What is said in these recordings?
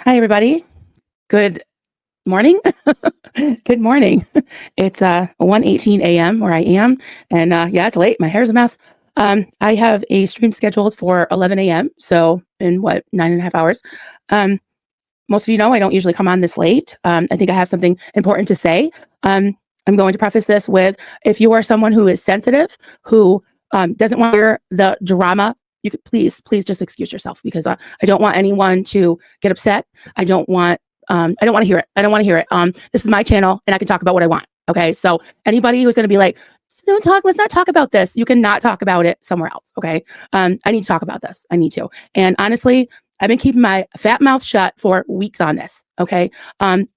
Hi, everybody. Good morning. Good morning. It's 1:18 a.m. where I am, and yeah, it's late. My hair's a mess. I have a stream scheduled for 11 a.m. So in what 9.5 hours. Um, Most of you know I don't usually come on this late. I think I have something important to say. I'm going to preface this with if you are someone who is sensitive, who doesn't want to hear the drama, you could please just excuse yourself because I don't want anyone to get upset. I don't want to hear it. I don't want to hear it. This is my channel and I can talk about what I want. Okay. So anybody who's going to be like, let's not talk about this. You cannot talk about it somewhere else. Okay. I need to talk about this. I need to. And honestly, I've been keeping my fat mouth shut for weeks on this. Okay.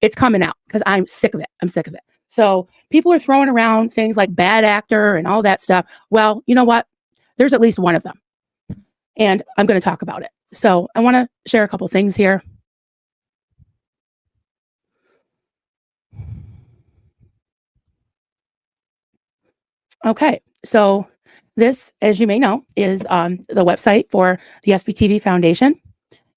It's coming out because I'm sick of it. I'm sick of it. So people are throwing around things like bad actor and all that stuff. Well, you know what? There's at least one of them. And I'm going to talk about it. So I want to share a couple things here. Okay. So this, as you may know, is the website for the SBTV Foundation.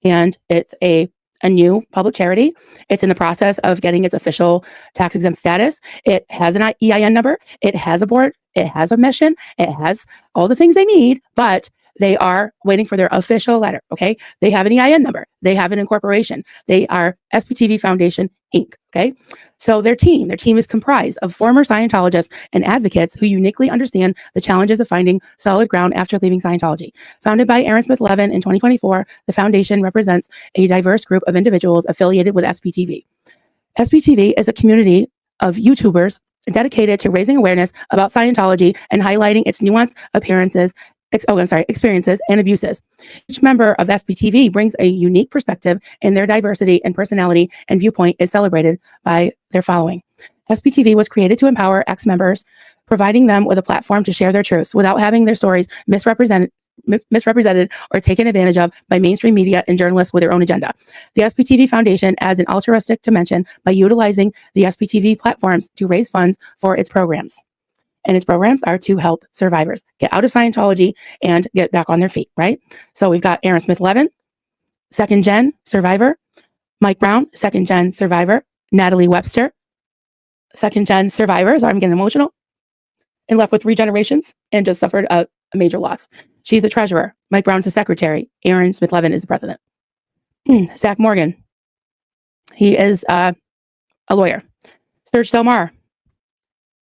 And it's a new public charity. It's in the process of getting its official tax exempt status. It has an EIN number. It has a board. It has a mission. It has all the things they need, but they are waiting for their official letter. Okay. They have an EIN number. They have an incorporation. They are SBTV Foundation Inc. Okay. So their team is comprised of former Scientologists and advocates who uniquely understand the challenges of finding solid ground after leaving Scientology. Founded by Aaron Smith Levin in 2024, the foundation represents a diverse group of individuals affiliated with SBTV. SBTV is a community of YouTubers dedicated to raising awareness about Scientology and highlighting its nuanced experiences and abuses. Each member of SBTV brings a unique perspective, and their diversity and personality and viewpoint is celebrated by their following. SBTV was created to empower ex-members, providing them with a platform to share their truths without having their stories misrepresented or taken advantage of by mainstream media and journalists with their own agenda. The SBTV Foundation adds an altruistic dimension by utilizing the SBTV platforms to raise funds for its programs. And its programs are to help survivors get out of Scientology and get back on their feet, right? So we've got Aaron Smith Levin, second gen survivor, Mike Brown, second gen survivor, Natalie Webster, second gen survivor. Sorry, I'm getting emotional. And left with 3 generations and just suffered a major loss. She's the treasurer. Mike Brown's the secretary. Aaron Smith Levin is the president. Zach Morgan. He is a lawyer. Serge Delmar,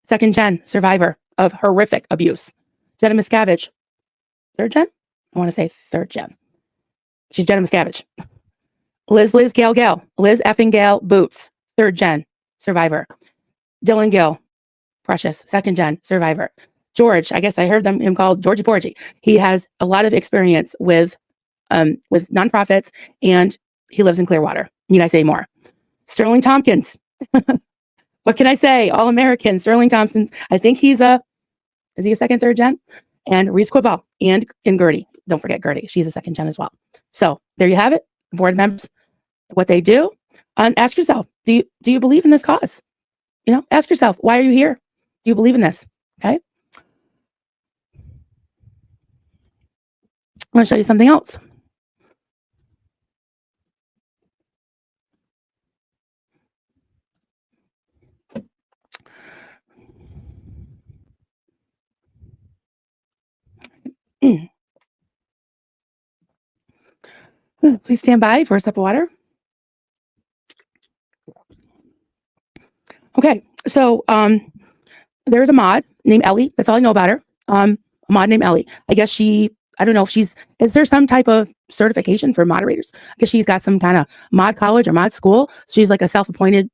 second gen survivor of horrific abuse. Jenna Miscavige, third gen? I want to say third gen. She's Jenna Miscavige. Liz effing Gail Boots, third gen survivor. Dylan Gill, precious, second gen survivor. George, I guess I heard him called Georgie Porgy. He has a lot of experience with nonprofits, and he lives in Clearwater. Need I say more? Sterling Tompkins. What can I say? All American. Sterling Thompson's. I think is he a second, third gen? And Reese Quibell and Gertie. Don't forget Gertie. She's a second gen as well. So there you have it. Board members, what they do. Ask yourself, do you believe in this cause? Ask yourself, why are you here? Do you believe in this? Okay. I'm going to show you something else. Please stand by for a sip of water. Okay, so there's a mod named Ellie. That's all I know about her. A mod named Ellie. I guess I don't know if is there some type of certification for moderators? I guess she's got some kind of mod college or mod school. So she's like a self-appointed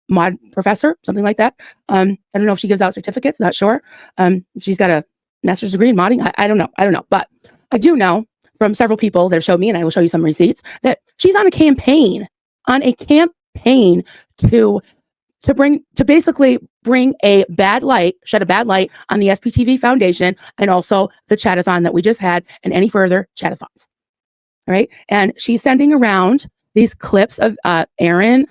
mod professor, something like that. I don't know if she gives out certificates, not sure. She's got a master's degree in modding. I don't know. But I do know from several people that have showed me, and I will show you some receipts, that she's on a campaign to basically bring a bad light, shed a bad light on the SBTV Foundation and also the chatathon that we just had and any further chatathons. All right. And she's sending around these clips of Aaron,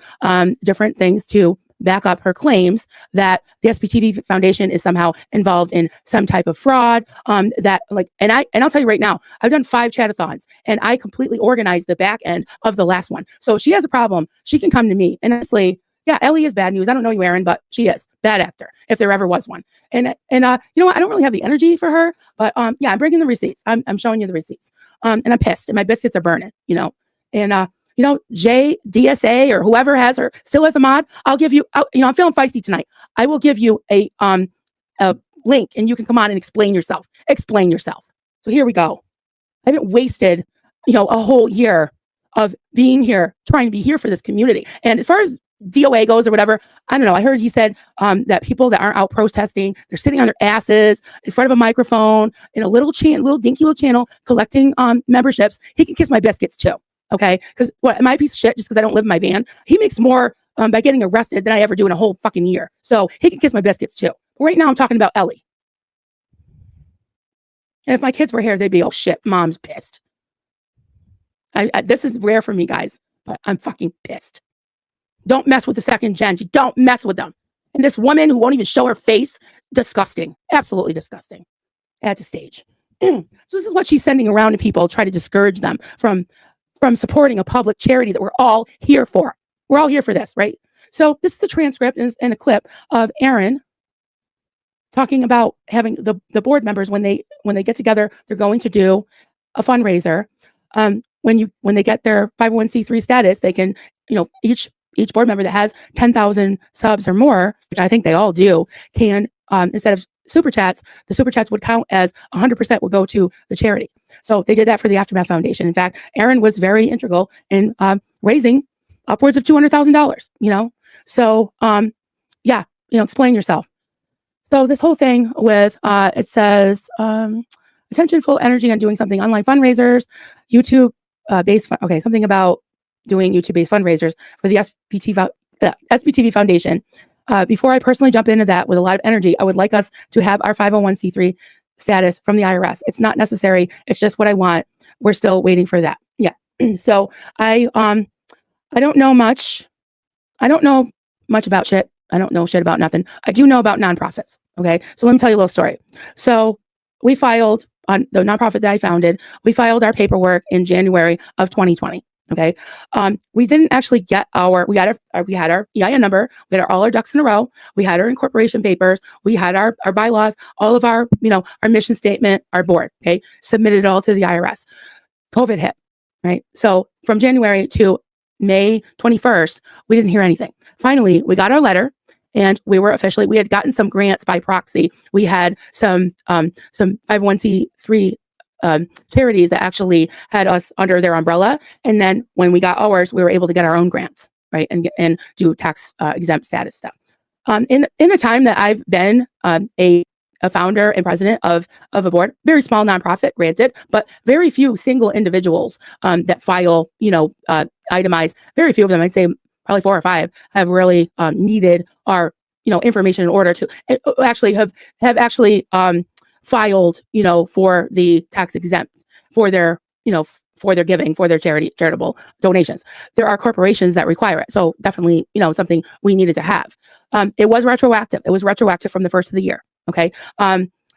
different things to back up her claims that the SPTV Foundation is somehow involved in some type of fraud. That like, and I'll tell you right now, I've done 5 chat-a-thons, and I completely organized the back end of the last one. So if she has a problem, she can come to me. And honestly, yeah, Ellie is bad news. I don't know you, Aaron, but she is bad actor if there ever was one. And you know what? I don't really have the energy for her, but yeah, I'm bringing the receipts. I'm showing you the receipts. And I'm pissed, and my biscuits are burning. You know, and you know, DSA or whoever has her still as a mod, I'll give you. You know, I'm feeling feisty tonight. I will give you a link, and you can come on and explain yourself. Explain yourself. So here we go. I haven't wasted, you know, a whole year of being here, trying to be here for this community. And as far as DOA goes or whatever, I don't know. I heard he said that people that aren't out protesting, they're sitting on their asses in front of a microphone in a little dinky little channel collecting memberships. He can kiss my biscuits too. Okay, because what am I a piece of shit just because I don't live in my van? He makes more by getting arrested than I ever do in a whole fucking year. So he can kiss my biscuits too. But right now I'm talking about Ellie. And if my kids were here, they'd be, oh shit, mom's pissed. This is rare for me, guys, but I'm fucking pissed. Don't mess with the second gen. Don't mess with them. And this woman who won't even show her face, disgusting. Absolutely disgusting. At a stage. So this is what she's sending around to people, try to discourage them from supporting a public charity that we're all here for. We're all here for this, right? So this is the transcript and a clip of Aaron talking about having the board members when they get together, they're going to do a fundraiser. When they get their 501c3 status, they can, you know, each board member that has 10,000 subs or more, which I think they all do, can instead of super chats, the super chats would count as 100% would go to the charity. So they did that for the Aftermath Foundation. In fact, Aaron was very integral in raising upwards of $200,000. You know, so yeah, you know, explain yourself. So this whole thing with it says attention, full energy on doing something online fundraisers, YouTube based. Okay, something about doing YouTube-based fundraisers for the SPTV Foundation. Before I personally jump into that with a lot of energy, I would like us to have our 501c3 status from the IRS. It's not necessary. It's just what I want. We're still waiting for that. Yeah. So I don't know much. I don't know much about shit. I don't know shit about nothing. I do know about nonprofits. Okay. So let me tell you a little story. So we filed on the nonprofit that I founded. We filed our paperwork in January of 2020. Okay. We didn't actually get we had our EIN number. We had all our ducks in a row. We had our incorporation papers. We had our bylaws, all of our, you know, our mission statement, our board. Okay. Submitted it all to the IRS. COVID hit. Right. So from January to May 21st, we didn't hear anything. Finally, we got our letter. And we had gotten some grants by proxy. We had some 501c3 charities that actually had us under their umbrella. And then when we got ours, we were able to get our own grants, right? And do tax exempt status stuff. In the time that I've been a founder and president of a board, very small nonprofit, granted, but very few single individuals that file, you know, itemized. Very few of them, I'd say probably 4 or 5, have really needed our, you know, information in order to actually have actually filed, you know, for the tax exempt for their, you know, for their giving, for their charitable donations. There are corporations that require it. So definitely, you know, something we needed to have. It was retroactive. It was retroactive from the first of the year. Okay.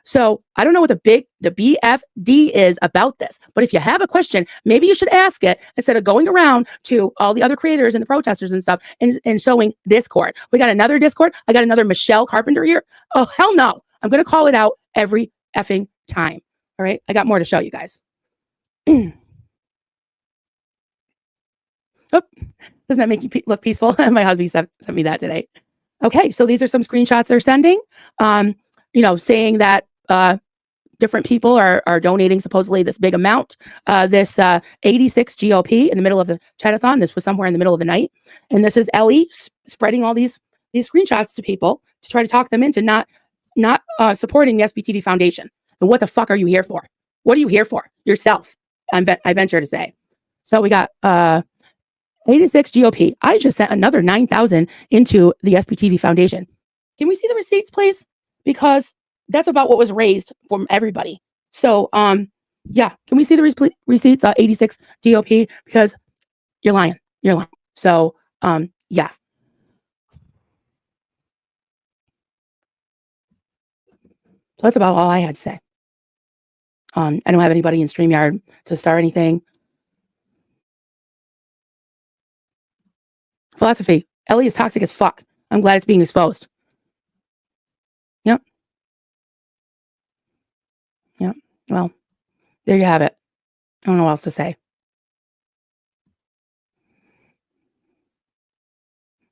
So I don't know what the BFD is about this, but if you have a question, maybe you should ask it instead of going around to all the other creators and the protesters and stuff and showing Discord. We got another Discord. I got another Michelle Carpenter here. Oh, hell no. I'm going to call it out every effing time. All right. I got more to show you guys. Oh, doesn't that make you look peaceful? My husband sent me that today. Okay. So these are some screenshots they're sending, you know, saying that different people are donating supposedly this big amount. This 86 GOP in the middle of the chat-a-thon. This was somewhere in the middle of the night. And this is Ellie spreading all these screenshots to people to try to talk them into not supporting the SPTV Foundation. And what the fuck are you here for? What are you here for? Yourself, I venture to say. So we got 86 GOP. I just sent another 9,000 into the SPTV Foundation. Can we see the receipts, please? Because that's about what was raised from everybody. So, yeah, can we see the receipts? 86 GOP, because you're lying. You're lying. So, yeah. So that's about all I had to say. I don't have anybody in StreamYard to start anything. Philosophy. Ellie is toxic as fuck. I'm glad it's being exposed. Yep. Yep. Well, there you have it. I don't know what else to say.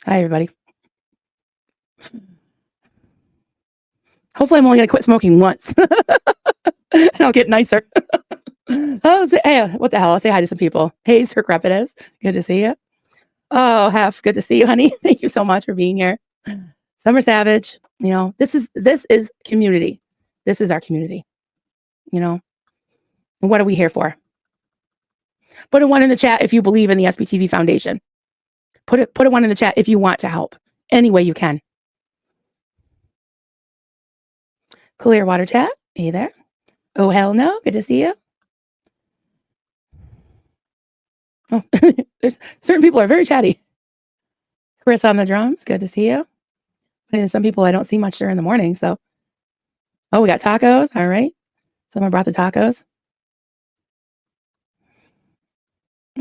Hi, everybody. Hopefully, I'm only going to quit smoking once. And I'll get nicer. Oh, hey, what the hell? I'll say hi to some people. Hey, Sir Crepitus. Good to see you. Oh, Hef, good to see you, honey. Thank you so much for being here. Summer Savage. You know, this is community. This is our community. You know, and what are we here for? Put a 1 in the chat if you believe in the SBTV Foundation. Put a 1 in the chat if you want to help any way you can. Clearwater chat. Hey there. Oh, hell no. Good to see you. Oh, there's certain people are very chatty. Chris on the drums. Good to see you. And some people I don't see much during the morning. So, oh, we got tacos. All right. Someone brought the tacos.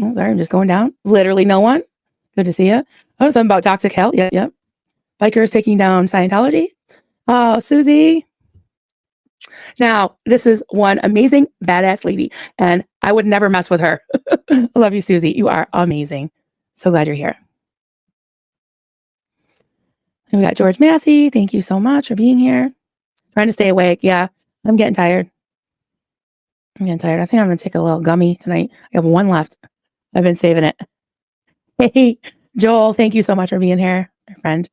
Oh, sorry, I'm just going down. Literally no one. Good to see you. Oh, something about toxic hell. Yep. Bikers taking down Scientology. Oh, Susie. Now, this is one amazing, badass lady, and I would never mess with her. I love you, Susie. You are amazing. So glad you're here. And we got George Massey. Thank you so much for being here. Trying to stay awake. Yeah, I'm getting tired. I think I'm going to take a little gummy tonight. I have 1 left. I've been saving it. Hey, Joel, thank you so much for being here, my friend.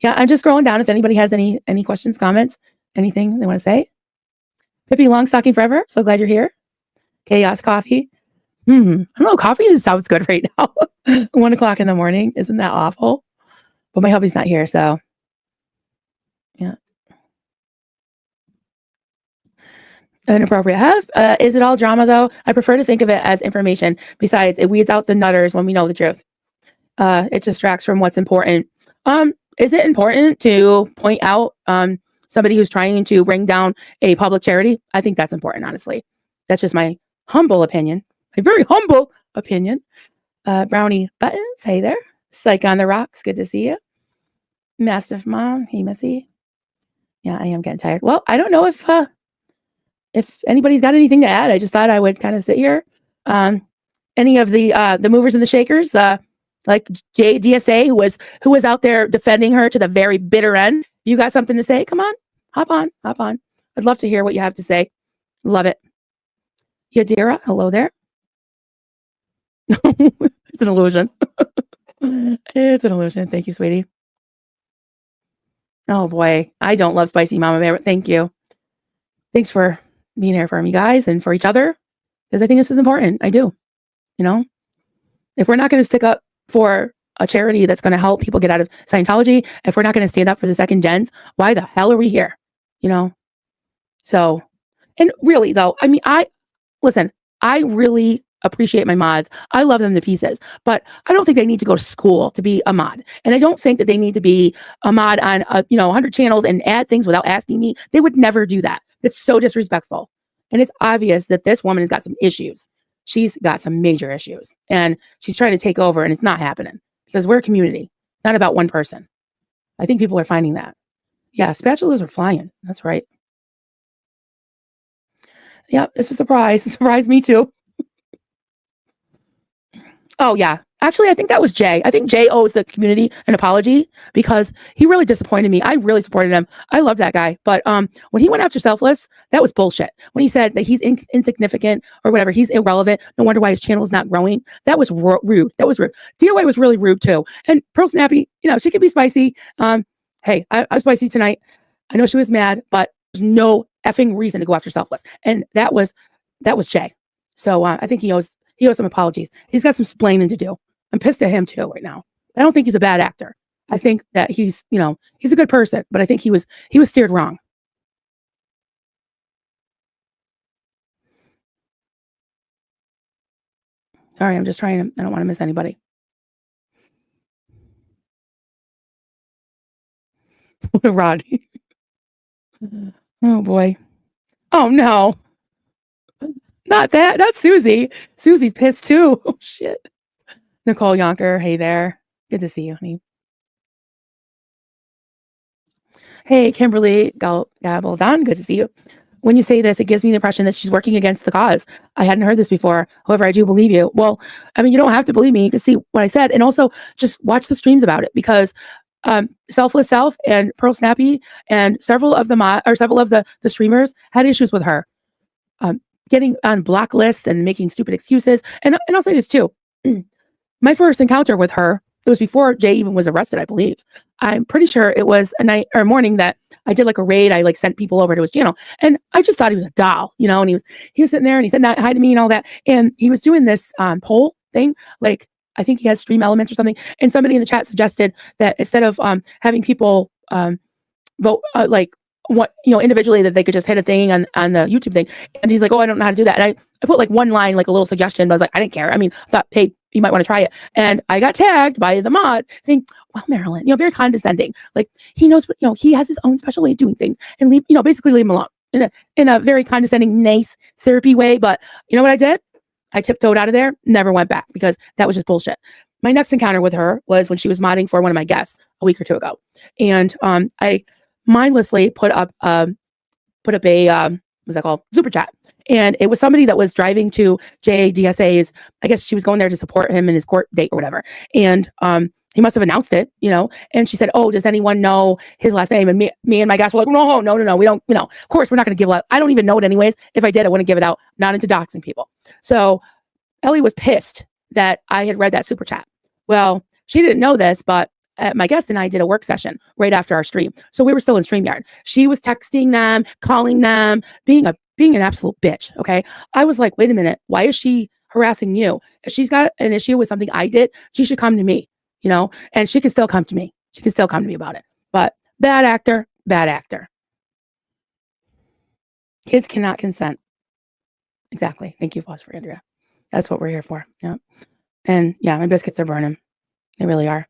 Yeah, I'm just scrolling down if anybody has any questions, comments, anything they want to say. Pippi Longstocking Forever. So glad you're here. Chaos Coffee. I don't know. Coffee just sounds good right now. 1 o'clock in the morning. Isn't that awful? But my hubby's not here, so yeah. Inappropriate. Is it all drama though? I prefer to think of it as information. Besides, it weeds out the nutters when we know the truth. It distracts from what's important. Is it important to point out somebody who's trying to bring down a public charity? I think that's important, honestly. That's just my humble opinion. A very humble opinion. Brownie Buttons, hey there. Psych on the Rocks, good to see you. Mastiff Mom, hey Missy. Yeah, I am getting tired. Well, I don't know if anybody's got anything to add. I just thought I would kind of sit here. Any of the movers and the shakers, like DSA, who was out there defending her to the very bitter end. You got something to say? Come on, hop on. I'd love to hear what you have to say. Love it. Yadira, hello there. It's an illusion. It's an illusion. Thank you, sweetie. Oh boy, I don't love spicy Mama Bear, but thank you. Thanks for being here for me, guys, and for each other, because I think this is important. I do. You know, if we're not going to stick up for a charity that's going to help people get out of Scientology, if we're not going to stand up for the second gens, why the hell are we here? You know? So, and really though, I mean, I really appreciate my mods. I love them to pieces, but I don't think they need to go to school to be a mod. And I don't think that they need to be a mod on 100 channels and add things without asking me. They would never do that. It's so disrespectful. And it's obvious that this woman has got some issues. She's got some major issues and she's trying to take over, and it's not happening because we're a community. It's not about one person. I think people are finding that. Yeah, spatulas are flying. That's right. Yeah, it's a surprise. It surprised me too. Oh, yeah. Actually, I think that was Jay. I think Jay owes the community an apology because he really disappointed me. I really supported him. I love that guy. But when he went after Selfless, that was bullshit. When he said that he's insignificant or whatever, he's irrelevant, no wonder why his channel is not growing. That was rude. That was rude. DOA was really rude too. And Pearl Snappy, she can be spicy. Hey, I was spicy tonight. I know she was mad, but there's no effing reason to go after Selfless. And that was Jay. So I think he owes some apologies. He's got some splaining to do. I'm pissed at him too right now. I don't think he's a bad actor. I think that he's a good person, but I think he was steered wrong. Sorry, I'm just trying to, I don't want to miss anybody. Rodney. Oh boy. Oh no. Not that. Not Susie. Susie's pissed too. Oh shit. Nicole Yonker, hey there. Good to see you, honey. Hey, Kimberly Gabaldon, good to see you. When you say this, it gives me the impression that she's working against the cause. I hadn't heard this before. However, I do believe you. Well, I mean, you don't have to believe me. You can see what I said. And also just watch the streams about it because Selfless Self and Pearl Snappy and several of the streamers had issues with her getting on blacklists and making stupid excuses. And I'll say this too. My first encounter with her, it was before Jay even was arrested, I believe. I'm pretty sure it was a night or a morning that I did like a raid. I like sent people over to his channel, and I just thought he was a doll, you know. And he was sitting there and he said hi to me and all that, and he was doing this poll thing, like I think he has Stream Elements or something. And somebody in the chat suggested that instead of having people vote like what individually, that they could just hit a thing on the YouTube thing. And he's like, oh, I don't know how to do that. And I put like one line, like a little suggestion, but I was like, I didn't care. I mean, I thought, hey, you might want to try it. And I got tagged by the mod saying, well, Marilyn, very condescending. Like he knows what, he has his own special way of doing things, and basically leave him alone in a very condescending, nice therapy way. But you know what I did? I tiptoed out of there, never went back because that was just bullshit. My next encounter with her was when she was modding for one of my guests a week or two ago. And I mindlessly put up a what's that called, super chat, and it was somebody that was driving to JDSA's. I guess she was going there to support him in his court date or whatever, and he must have announced it, and she said, oh, does anyone know his last name? And me and my guys were like, no, we don't, of course we're not going to give it out. I don't even know it anyways. If I did, I wouldn't give it out. Not into doxing people. So Ellie was pissed that I had read that super chat. Well, she didn't know this, but my guest and I did a work session right after our stream. So we were still in StreamYard. She was texting them, calling them, being an absolute bitch. Okay. I was like, wait a minute. Why is she harassing you? If she's got an issue with something I did, she should come to me, and she can still come to me. She can still come to me about it. But bad actor, bad actor. Kids cannot consent. Exactly. Thank you, for Andrea. That's what we're here for. Yeah. And yeah, my biscuits are burning. They really are.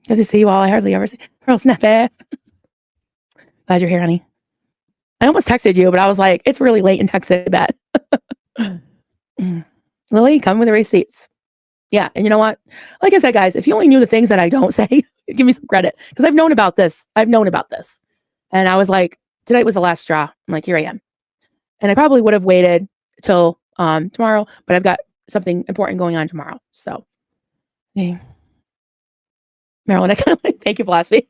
Good to see you all. I hardly ever see Pearl Snappy. Glad you're here, honey. I almost texted you, but I was like, it's really late and texted that. Lily, come with the receipts. Yeah. And you know what? Like I said, guys, if you only knew the things that I don't say, give me some credit, because I've known about this. And I was like, tonight was the last straw. I'm like, here I am. And I probably would have waited till tomorrow, but I've got something important going on tomorrow. So, hey. Marilyn, I kind of like, thank you, philosophy.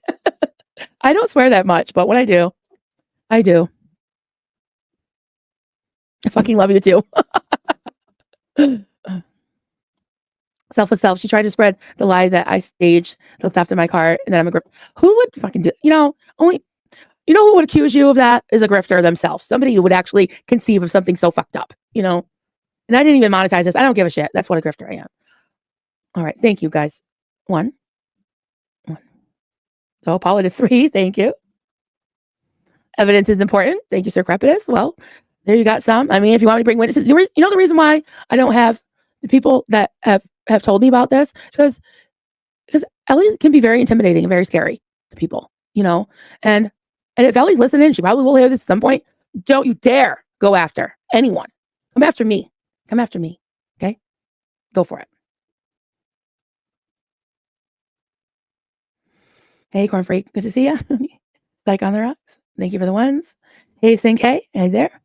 I don't swear that much, but when I do, I do. I fucking love you too. Selfless Self. She tried to spread the lie that I staged the theft of my car and that I'm a grifter. Who would fucking do? Only who would accuse you of that is a grifter themselves. Somebody who would actually conceive of something so fucked up. And I didn't even monetize this. I don't give a shit. That's what a grifter I am. All right, thank you guys. One. So Paula to 3. Thank you. Evidence is important. Thank you, Sir Crepidus. Well, there you got some. I mean, if you want me to bring witnesses, the reason why I don't have the people that have told me about this, because Ellie can be very intimidating and very scary to people, and if Ellie's listening, she probably will hear this at some point. Don't you dare go after anyone. Come after me. Okay? Go for it. Hey, Corn Freak. Good to see you. Like on the rocks. Thank you for the ones. Hey, Sink. Hey, there.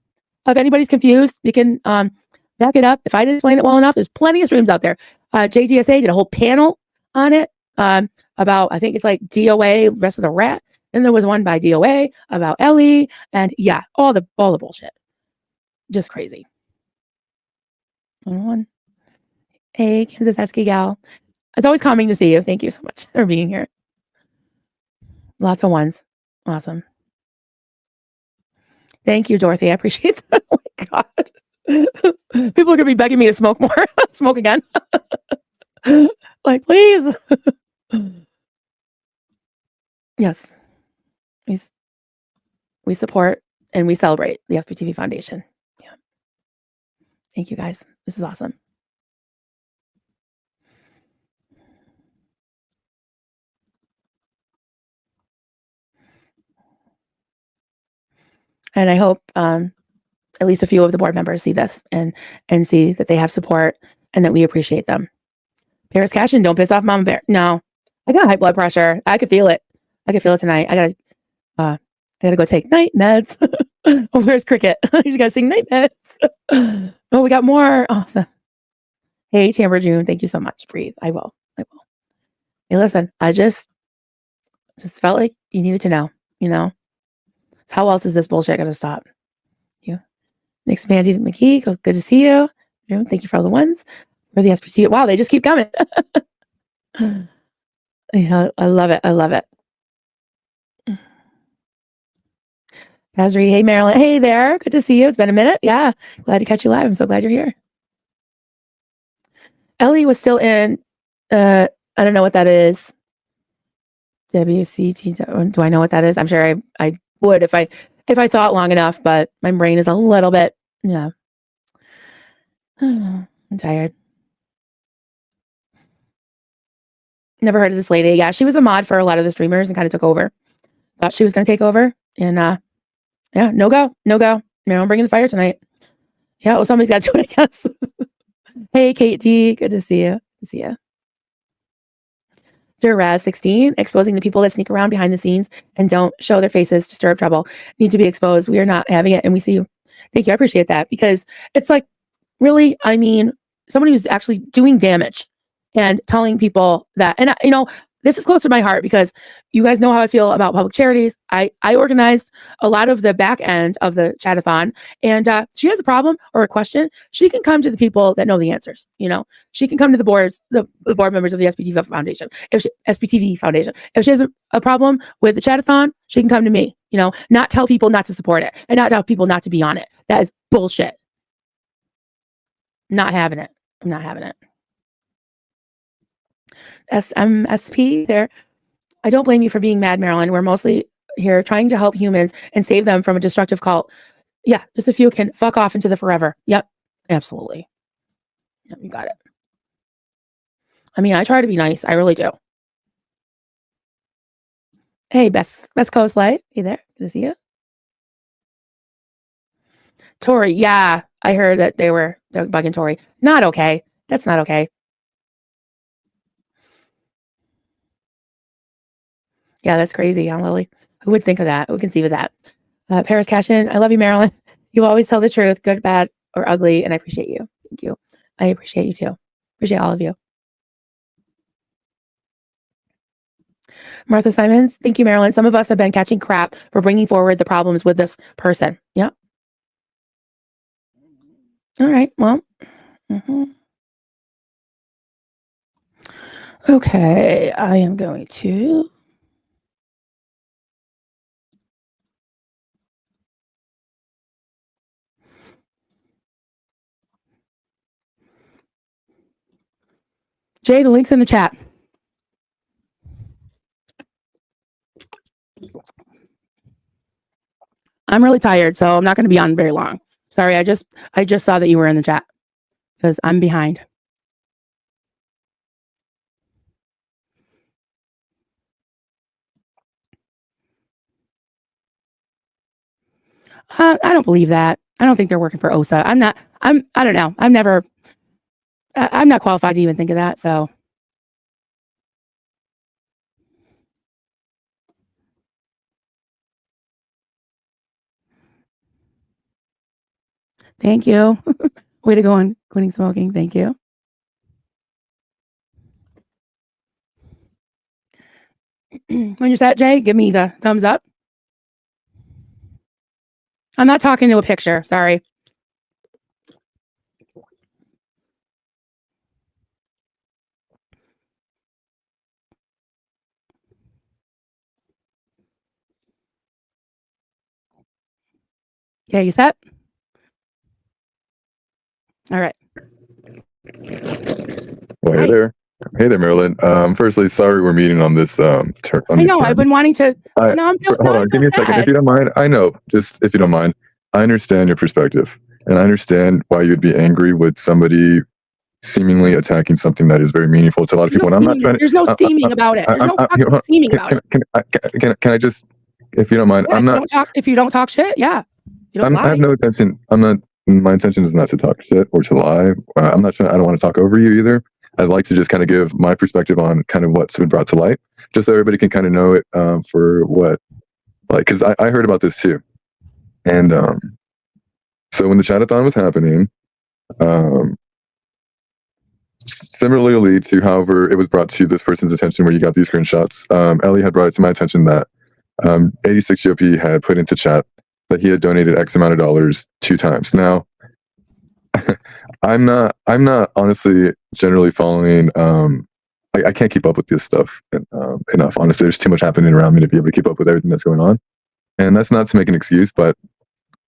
If anybody's confused, you can back it up. If I didn't explain it well enough, there's plenty of streams out there. JDSA did a whole panel on it about, I think it's like DOA versus a rat. Then there was one by DOA about Ellie, and yeah, all the bullshit. Just crazy. One. Hey, Kansas Husky gal. It's always calming to see you. Thank you so much for being here. Lots of ones. Awesome. Thank you, Dorothy. I appreciate that. Oh my God. People are going to be begging me to smoke more. Smoke again. Like, please. Yes. We support and we celebrate the SBTV Foundation. Yeah. Thank you, guys. This is awesome. And I hope at least a few of the board members see this and see that they have support and that we appreciate them. Paris Cashin, don't piss off Mama Bear. No, I got high blood pressure. I could feel it. I could feel it tonight. I gotta go take night meds. Oh, where's Cricket? You just gotta sing night meds. Oh, we got more. Awesome. Hey, Tamber June, thank you so much. Breathe. I will. Hey, listen, I just felt like you needed to know, So how else is this bullshit gonna stop? You. Mixed Mandy McKee, good to see you. June, thank you for all the ones. For the SPT. Wow, they just keep coming. Yeah, I love it. I love it. Kazri, hey Marilyn. Hey there. Good to see you. It's been a minute. Yeah. Glad to catch you live. I'm so glad you're here. Ellie was still in I don't know what that is. WCT. Do I know what that is? I'm sure I would if I thought long enough, but my brain is a little bit, yeah. I'm tired. Never heard of this lady. Yeah, she was a mod for a lot of the streamers and kind of took over. Thought she was going to take over. And yeah, no go. I'm bringing the fire tonight. Yeah, well, somebody's got to do it, I guess. Hey, Kate D. Good to see you. Duraz 16, exposing the people that sneak around behind the scenes and don't show their faces to stir up trouble need to be exposed. We are not having it, and we see you. Thank you. I appreciate that, because it's like, really, I mean, somebody who's actually doing damage and telling people that, and this is close to my heart because you guys know how I feel about public charities. I organized a lot of the back end of the chatathon, and she has a problem or a question, she can come to the people that know the answers. She can come to the board members of the SPTV Foundation. SPTV Foundation. If she has a problem with the chatathon, she can come to me. Not tell people not to support it and not tell people not to be on it. That is bullshit. Not having it. I'm not having it. SMSP there. I don't blame you for being mad, Marilyn. We're mostly here trying to help humans and save them from a destructive cult. Yeah, just a few can fuck off into the forever. Yep, absolutely. Yep, you got it. I mean, I try to be nice. I really do. Hey, Best Coast Light. Hey there. Good to see you. Tori, yeah. I heard that they're bugging Tori. Not okay. That's not okay. Yeah, that's crazy, huh, Lily? Who would think of that? Who would conceive of that? Paris Cashin, I love you, Marilyn. You always tell the truth, good, bad, or ugly, and I appreciate you. Thank you. I appreciate you too. Appreciate all of you. Martha Simons, thank you, Marilyn. Some of us have been catching crap for bringing forward the problems with this person. Yeah. All right. Well. Okay. I am going to. Jay, the link's in the chat. I'm really tired, so I'm not going to be on very long. Sorry, I just saw that you were in the chat because I'm behind. I don't believe that. I don't think they're working for OSA. I don't know. I'm not qualified to even think of that. So. Thank you. Way to go on quitting smoking. Thank you. When you're set, Jay, give me the thumbs up. I'm not talking to a picture. Sorry. Okay, you set? All right. Well, hey there, Marilyn. Firstly, sorry we're meeting on this. I know. I've been wanting to. Hold on, give me a second, if you don't mind. I know, just if you don't mind. I understand your perspective, and I understand why you'd be angry with somebody seemingly attacking something that is very meaningful to a lot of people. And I'm not trying. There's no steaming about it. There's no fucking steaming about it. Can I just, if you don't mind, I'm not. If you don't talk shit, yeah. You don't I have lie. no intention. My intention is not to talk shit or to lie. I'm not trying. I don't want to talk over you either. I'd like to just kind of give my perspective on kind of what's been brought to light, just so everybody can kind of know it for what, like, because I heard about this too. And so when the chat-a-thon was happening, similarly to however it was brought to this person's attention where you got these screenshots, Ellie had brought it to my attention that 86 GOP had put into chat that he had donated X amount of dollars 2 times. Now, I'm not honestly generally following. I can't keep up with this stuff enough. Honestly, there's too much happening around me to be able to keep up with everything that's going on. And that's not to make an excuse, but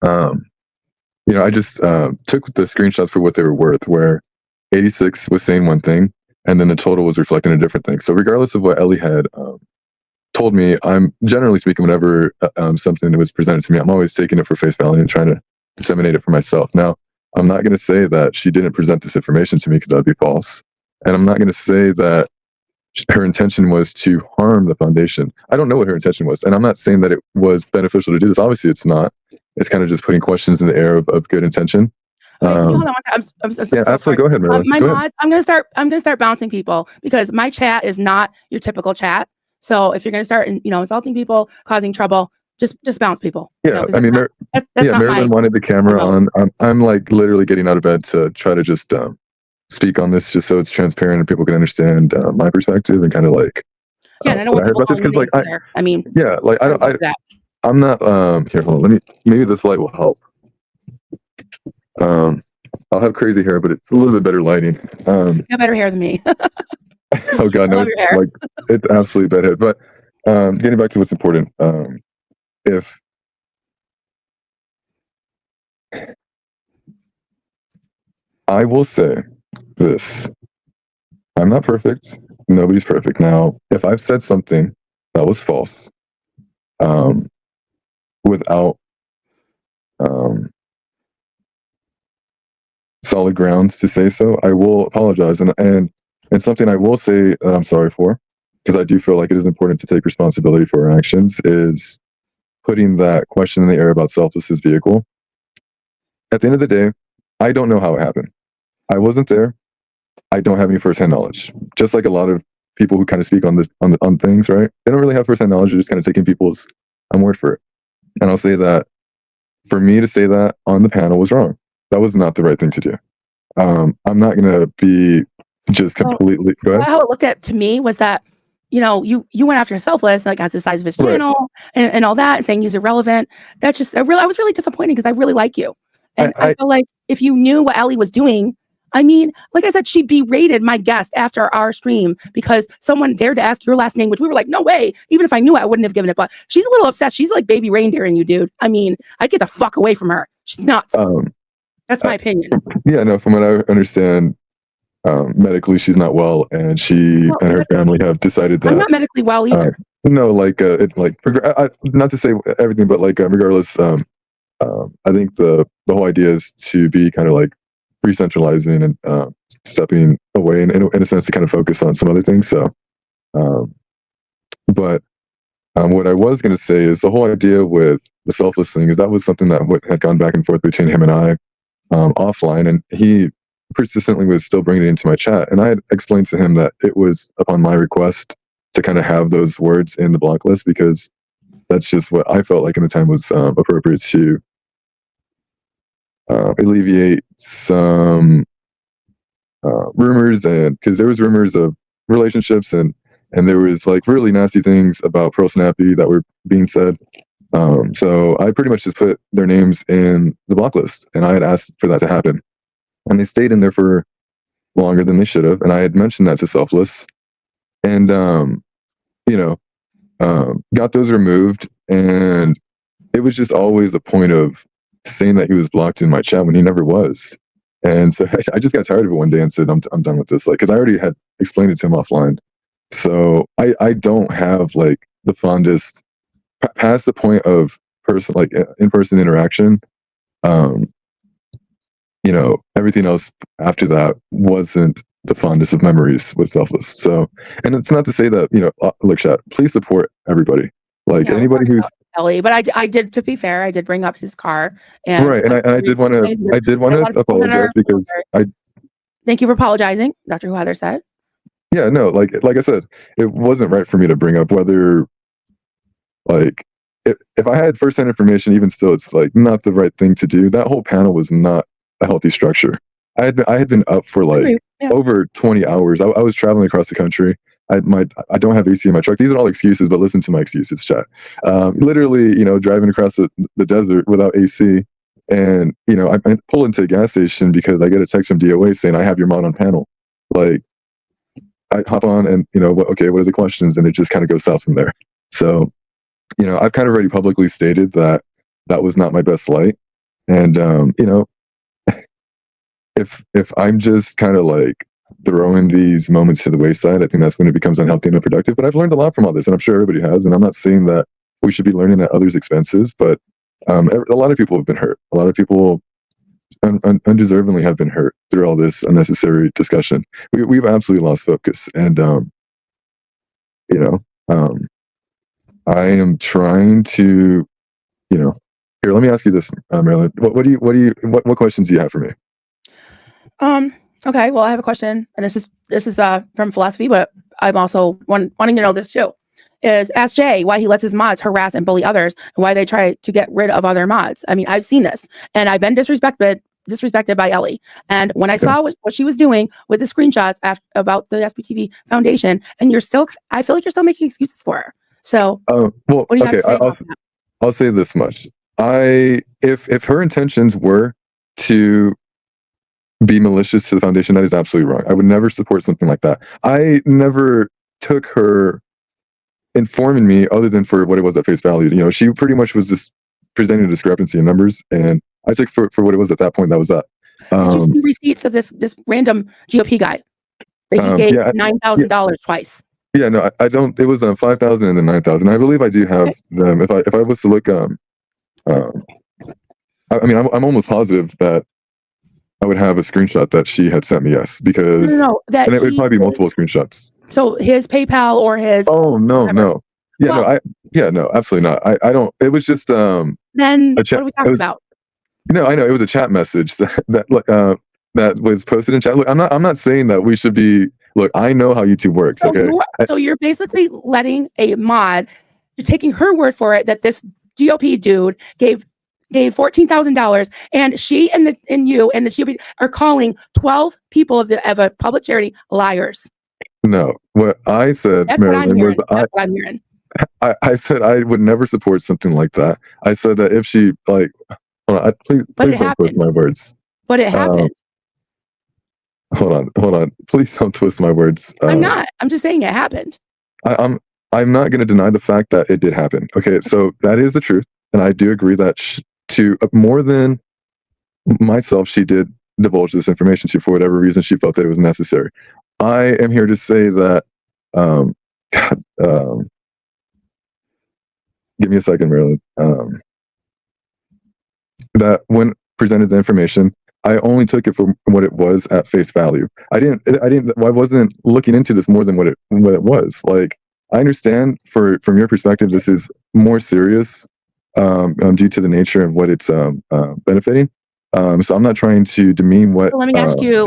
I just took the screenshots for what they were worth, where 86 was saying one thing, and then the total was reflecting a different thing. So regardless of what Ellie had told me, I'm generally speaking, whenever something was presented to me, I'm always taking it for face value and trying to disseminate it for myself. Now, I'm not going to say that she didn't present this information to me because that would be false. And I'm not going to say that her intention was to harm the foundation. I don't know what her intention was. And I'm not saying that it was beneficial to do this. Obviously, it's not. It's kind of just putting questions in the air of good intention. Okay, can you hold on one second? I'm so absolutely. sorry. Go ahead, Marilyn. My Go mods, I'm gonna start bouncing people because my chat is not your typical chat. So if you're gonna start, insulting people, causing trouble, just bounce people. Yeah, I mean, that's not Marilyn wanted the camera on. I'm like literally getting out of bed to try to just speak on this, just so it's transparent and people can understand my perspective and kind of like. Yeah, and I don't want people calling names there. I mean, yeah, like I'm not. Here, hold on. Maybe this light will help. I'll have crazy hair, but it's a little bit better lighting. You have better hair than me. Oh God, no, it's absolutely bad head. But getting back to what's important, if I will say this, I'm not perfect. Nobody's perfect. Now, if I've said something that was false, without solid grounds to say so, I will apologize. And something I will say that I'm sorry for, because I do feel like it is important to take responsibility for our actions, is putting that question in the air about Selfless's vehicle. At the end of the day, I don't know how it happened. I wasn't there. I don't have any firsthand knowledge. Just like a lot of people who kind of speak on this on things, right? They don't really have firsthand knowledge. They're just kind of taking people's word for it. And I'll say that for me to say that on the panel was wrong. That was not the right thing to do. I'm not gonna be just completely. Go ahead. How it looked at to me was that you went after Selfless, like as the size of his channel and all that, saying he's irrelevant. That's just I was really disappointed because I really like you, and I feel like if you knew what Ellie was doing. I mean, like I said, she berated my guest after our stream because someone dared to ask your last name, which we were like, no way. Even if I knew it, I wouldn't have given it. But she's a little upset. She's like baby reindeering you, dude. I mean, I'd get the fuck away from her. She's nuts. That's my opinion. Yeah, no, from what I understand, medically she's not well, and she and her family have decided that I'm not medically well either. No, like not to say everything, but like regardless, I think the whole idea is to be kind of like re-centralizing and stepping away in a sense to kind of focus on some other things. So, but what I was going to say is the whole idea with the Selfless thing is that was something that had gone back and forth between him and I offline, and he persistently was still bringing it into my chat. And I had explained to him that it was upon my request to kind of have those words in the block list because that's just what I felt like in the time was appropriate to alleviate some rumors, and because there was rumors of relationships and there was like really nasty things about Pearl Snappy that were being said. So I pretty much just put their names in the block list, and I had asked for that to happen, and they stayed in there for longer than they should have. And I had mentioned that to Selfless, and got those removed, and it was just always a point of saying that he was blocked in my chat when he never was. And so I just got tired of it one day and said, I'm done with this. Like, because I already had explained it to him offline. So I don't have like the fondest past the point of in-person interaction. Everything else after that wasn't the fondest of memories with Selfless. So, and it's not to say that, look, chat, please support everybody. Like anybody who's Ellie, but I did, to be fair, I did bring up his car, and Right, and I did want to apologize because I thank you for apologizing, Dr. Who Heather said. yeah, no, like I said, it wasn't right for me to bring up whether like if I had firsthand information, even still, it's like not the right thing to do. That whole panel was not a healthy structure. I had been up for like over 20 hours. I was traveling across the country. I don't have AC in my truck. These are all excuses, but listen to my excuses, chat. Literally, driving across the desert without AC, and I pull into a gas station because I get a text from DOA saying I have your mod on panel. Like, I hop on and okay, what are the questions? And it just kind of goes south from there. So, I've kind of already publicly stated that that was not my best light, and if I'm just kind of like throwing these moments to the wayside, I think that's when it becomes unhealthy and unproductive. But I've learned a lot from all this, and I'm sure everybody has. And I'm not saying that we should be learning at others' expenses, but a lot of people have been hurt. A lot of people undeservingly have been hurt through all this unnecessary discussion. We've absolutely lost focus, and I am trying to, here. Let me ask you this, Marilyn. What questions do you have for me? Okay, well, I have a question, and this is from philosophy, but I'm also wanting to know this too. Is ask Jay why he lets his mods harass and bully others, and why they try to get rid of other mods. I mean, I've seen this, and I've been disrespected by Ellie. And when I saw what she was doing with the screenshots about the SPTV Foundation, and I feel like you're still making excuses for her. So, well, what do you have to say about that? I'll say this much: if her intentions were to be malicious to the foundation, that is absolutely wrong. I would never support something like that. I never took her informing me other than for what it was at face value. She pretty much was just presenting a discrepancy in numbers, and I took for what it was at that point. That was that. Did you see receipts of this random GOP guy that he gave $9,000 twice? Yeah, no, I don't. It was 5,000 and then 9,000. I believe I do have them. If I was to look, I mean, I'm almost positive that I would have a screenshot that she had sent me. Yes, because and it would probably be multiple screenshots. So his PayPal or his. Oh no, no. Yeah, no, absolutely not. I don't. It was just Then what are we talking about? I know it was a chat message that was posted in chat. Look, I'm not saying that we should be. Look, I know how YouTube works. Okay. So you're basically letting a mod. You're taking her word for it that this GOP dude gave $14,000, and she and you and the GOP are calling 12 people of a public charity liars. No, what I said, Marilyn, was what I'm hearing. I said I would never support something like that. I said that if she please don't twist my words. But it happened. Hold on. Please don't twist my words. I'm not. I'm just saying it happened. I'm not going to deny the fact that it did happen. Okay, so that is the truth, and I do agree that to more than myself, she did divulge this information to for whatever reason she felt that it was necessary. I am here to say that, give me a second, Marilyn. That when presented the information, I only took it for what it was at face value. I wasn't looking into this more than what it was. Like, I understand from your perspective, this is more serious due to the nature of what it's benefiting. So I'm not trying to demean what. So let me ask you,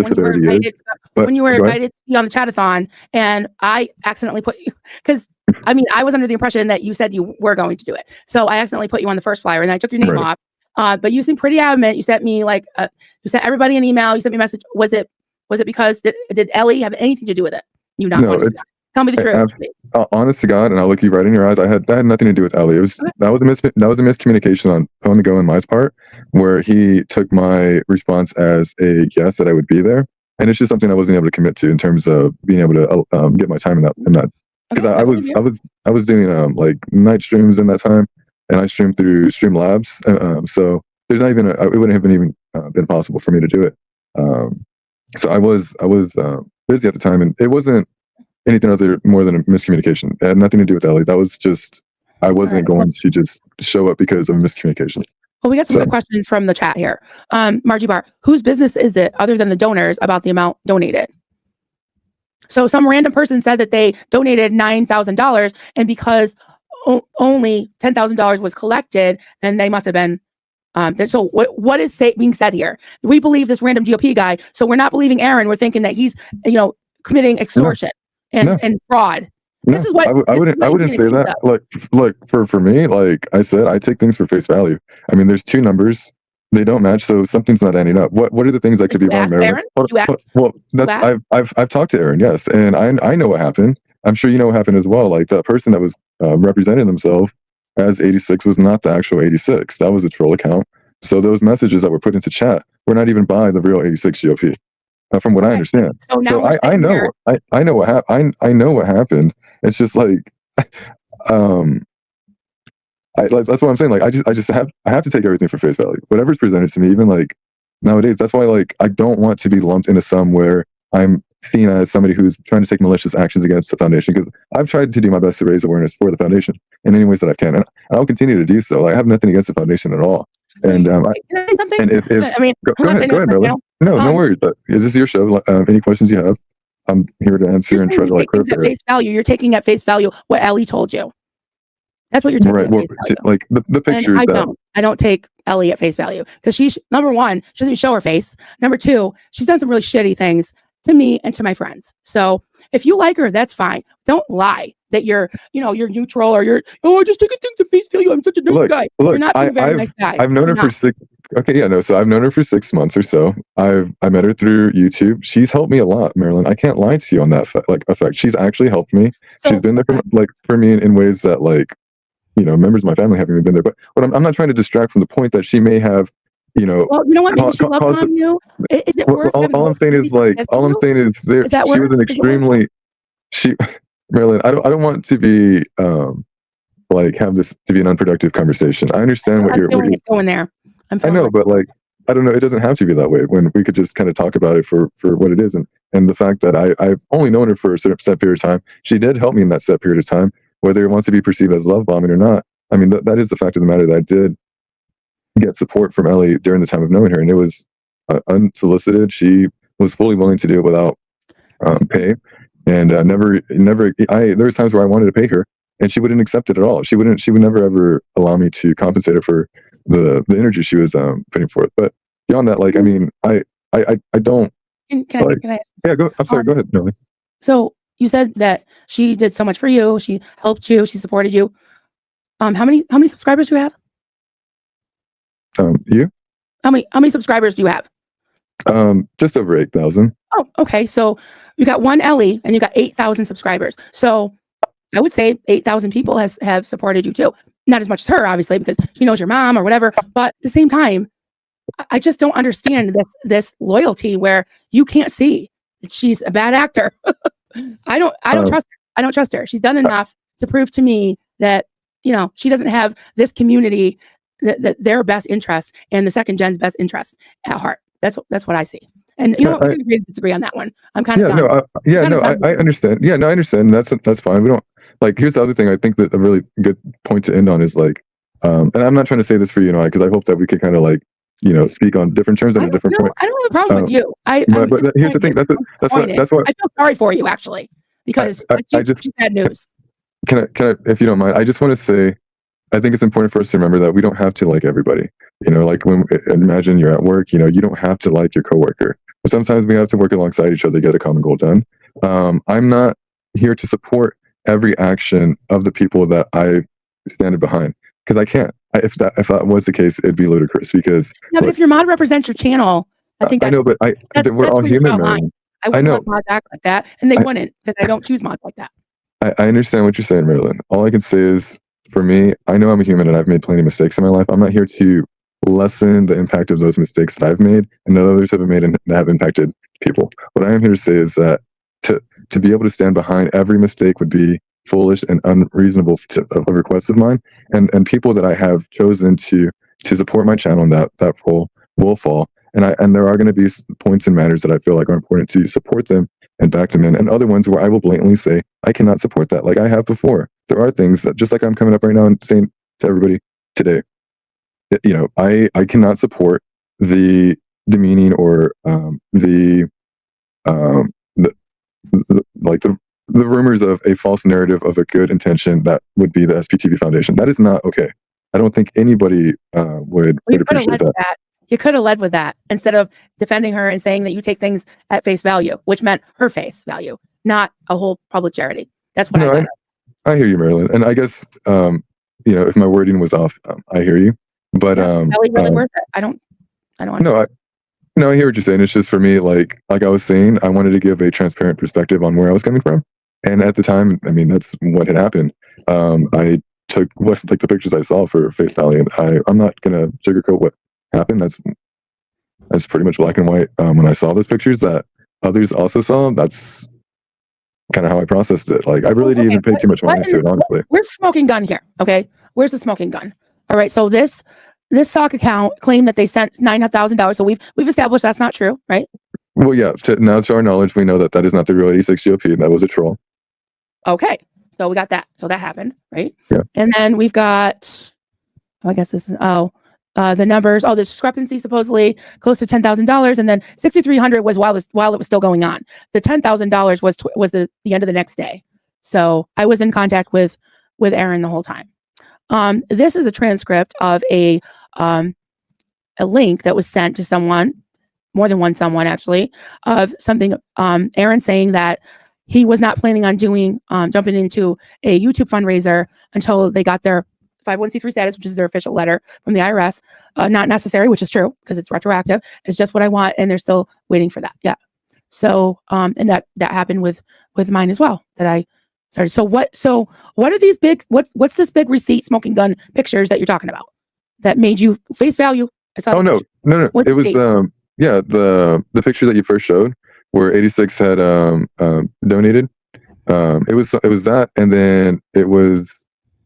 when you were invited to be on the chat-a-thon, and I accidentally put you, because I mean, I was under the impression that you said you were going to do it. So I accidentally put you on the first flyer, and I took your name off. But you seemed pretty adamant. You sent me you sent everybody an email. You sent me a message. Was it because did Ellie have anything to do with it? Tell me the truth. Honest to God, and I'll look you right in your eyes. That had nothing to do with Ellie. That was a miscommunication on the go in my part, where he took my response as a yes that I would be there, and it's just something I wasn't able to commit to in terms of being able to get my time in that. Because I was doing like night streams in that time, and I streamed through Streamlabs, so there's not even it wouldn't have been possible for me to do it. So I was busy at the time, and it wasn't anything more than a miscommunication. It had nothing to do with Ellie. That was just I wasn't going to just show up because of miscommunication. Well, we got some good questions from the chat here. Margie Barr, whose business is it other than the donors about the amount donated? So some random person said that they donated $9,000, and because only $10,000 was collected, then they must have been. So what is being said here? We believe this random GOP guy, so we're not believing Aaron. We're thinking that he's, committing extortion and fraud. No, This is what I wouldn't say that. Look, for me, like I said, I take things for face value. I mean, there's two numbers, they don't match, so something's not adding up. What are the things that could be wrong, Marilyn? Well, that's I've talked to Aaron, yes, and I know what happened. I'm sure you know what happened as well. Like that person that was representing themselves as 86 was not the actual 86. That was a troll account. So those messages that were put into chat were not even by the real 86 GOP. From what I understand. So I know I know what happened. It's just like that's what I'm saying. Like I have to take everything for face value. Whatever's presented to me, even like nowadays, that's why like I don't want to be lumped into some where I'm seen as somebody who's trying to take malicious actions against the foundation, because I've tried to do my best to raise awareness for the foundation in any ways that I can, and I'll continue to do so. Like, I have nothing against the foundation at all. And can I say something? if I mean, go ahead, Marilyn. No worries. But is this your show? Any questions you have, I'm here to answer and try to like at face value. You're taking at face value what Ellie told you. That's what you're taking. Right. Well, like the pictures. I don't take Ellie at face value, because she's, number one, she doesn't even show her face. Number two, she's done some really shitty things to me and to my friends. So if you like her, that's fine. Don't lie that you're neutral, or I just take things to face value. I'm such a nice guy. You're not being a very nice guy. I've known her for 6. Okay, yeah, no. So I've known her for 6 months or so. I met her through YouTube. She's helped me a lot, Marilyn. I can't lie to you on that effect. She's actually helped me. So, she's been there for me in ways that members of my family haven't even been there. But I'm not trying to distract from the point that she may have. Well, you know what? Maybe she loved on you. Is it worth? All I'm saying is she was an extremely. Marilyn, I don't want to be have this to be an unproductive conversation. I understand what you're going there. I know, but I don't know. It doesn't have to be that way. When we could just kind of talk about it for what it is, and the fact that I've only known her for a set period of time. She did help me in that set period of time, whether it wants to be perceived as love bombing or not. I mean, that is the fact of the matter, that I did get support from Ellie during the time of knowing her, and it was unsolicited. She was fully willing to do it without pay, and never. There was times where I wanted to pay her, and she wouldn't accept it at all. She would never ever allow me to compensate her for the energy she was putting forth. But beyond that, I mean, I don't. Can I? Yeah, go. I'm sorry. Go ahead, Millie. So you said that she did so much for you. She helped you. She supported you. How many subscribers do you have? You? How many subscribers do you have? Just over 8,000. Oh, okay. So you got one Ellie, and you got 8,000 subscribers. So I would say 8,000 people have supported you too. Not as much as her, obviously, because she knows your mom or whatever. But at the same time, I just don't understand this loyalty where you can't see that she's a bad actor. I don't trust her. I don't trust her. She's done enough to prove to me that she doesn't have this community, that their best interest and the second gen's best interest at heart. That's what I see. And we can agree to disagree on that one. I'm kind of done. I understand. Yeah, no, I understand. That's fine. We don't here's the other thing. I think that a really good point to end on is and I'm not trying to say this for you and I, because I hope that we could kind of speak on different terms at a different point. I don't have a problem with you. But here's the thing. That's what I feel sorry for you, actually, because it's bad news. Can I, if you don't mind, I just want to say, I think it's important for us to remember that we don't have to like everybody. When imagine you're at work, you don't have to like your coworker. Sometimes we have to work alongside each other to get a common goal done. I'm not here to support every action of the people that I stand behind, because I can't. If that was the case, it'd be ludicrous. Because but if your mod represents your channel, I think I know, but we're all human, man. I wouldn't let mods act like that, and they wouldn't, because I don't choose mods like that. I understand what you're saying, Marilyn. All I can say is, for me, I know I'm a human and I've made plenty of mistakes in my life. I'm not here to lessen the impact of those mistakes that I've made and that others have made and that have impacted people. What I am here to say is that to be able to stand behind every mistake would be foolish and unreasonable of a request of mine. And people that I have chosen to support my channel in that role will fall. And there are going to be points and matters that I feel like are important to support them and back them in, and other ones where I will blatantly say I cannot support that, like I have before. There are things that, just like I'm coming up right now and saying to everybody today, I cannot support the demeaning or the the rumors of a false narrative of a good intention that would be the SPTV Foundation. That is not okay. I don't think anybody would appreciate that. You could have led with that instead of defending her and saying that you take things at face value, which meant her face value, not a whole public charity. That's what I got. I hear you, Marilyn, and I guess if my wording was off, I hear you. But really worth it. I don't understand. No, I hear what you're saying. It's just for me, like I was saying, I wanted to give a transparent perspective on where I was coming from, and at the time, I mean, that's what had happened. I took the pictures I saw for face value, and I'm not gonna sugarcoat what happened. That's pretty much black and white. When I saw those pictures that others also saw, that's kind of how I processed it. Like I really didn't even pay too much mind to it, honestly. Where's the smoking gun here? Okay, where's the smoking gun? All right, so this sock account claimed that they sent $9,000. So we've established that's not true, right? Well, yeah. Now, to our knowledge, we know that is not the real 86 GOP. That was a troll. Okay, so we got that. So that happened, right? Yeah. And then we've got, I guess this is the numbers. The discrepancy supposedly close to $10,000, and then $6,300 was while it was still going on. The $10,000 was the end of the next day. So I was in contact with Aaron the whole time. This is a transcript of a link that was sent to someone, more than one someone actually, of something, Aaron saying that he was not planning on jumping into a YouTube fundraiser until they got their 501c3 status, which is their official letter from the IRS. Not necessary, which is true because it's retroactive. It's just what I want, and they're still waiting for that. Yeah. So, and that happened with mine as well. That I started. So what are these big? What's this big receipt smoking gun pictures that you're talking about that made you face value? I saw. Oh no. It was the picture that you first showed where 86 had donated. It was that, and then it was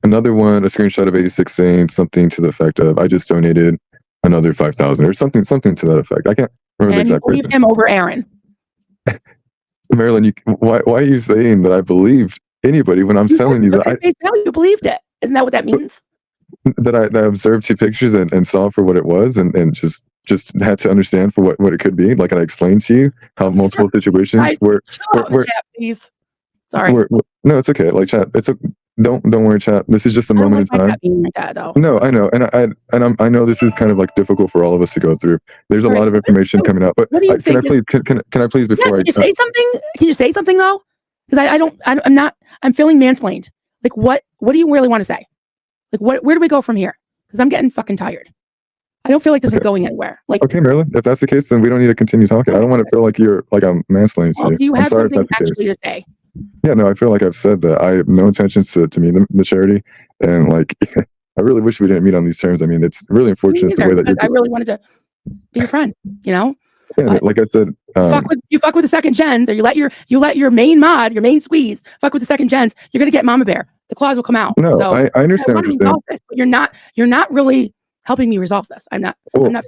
another one, a screenshot of 86 saying something to the effect of, "I just donated another 5,000" or something to that effect. I can't remember the exact. And you believed him over Aaron. Marilyn, why are you saying that I believed anybody when I'm telling you that you believed it? Isn't that what that means? That I observed two pictures and saw for what it was, and just had to understand for what it could be. Like I explained to you how multiple situations where chat, please. Sorry. No, it's okay. Like chat, don't worry, chat. This is just a moment in time. Like that, though. No, I know, and I know this is kind of like difficult for all of us to go through. There's a lot of information coming out, but can I please before can you say something? Can you say something though? Because I'm feeling mansplained. Like what do you really want to say? Like where do we go from here? Because I'm getting fucking tired. I don't feel like this is going anywhere. Like, okay, Marilyn, if that's the case, then we don't need to continue talking. I don't want to feel like you're like I'm mansplaining to you. Do you have something actually to say? Yeah, no, I feel like I've said that I have no intentions to meet the charity, and like I really wish we didn't meet on these terms. I mean, it's really unfortunate the way that I really wanted to be your friend, you know. Yeah, like I said, you fuck with the second gens, or you let your main mod, your main squeeze, fuck with the second gens. You're gonna get Mama Bear. The claws will come out. No, so, I understand what you're saying. This, but you're not really helping me resolve this. I'm not.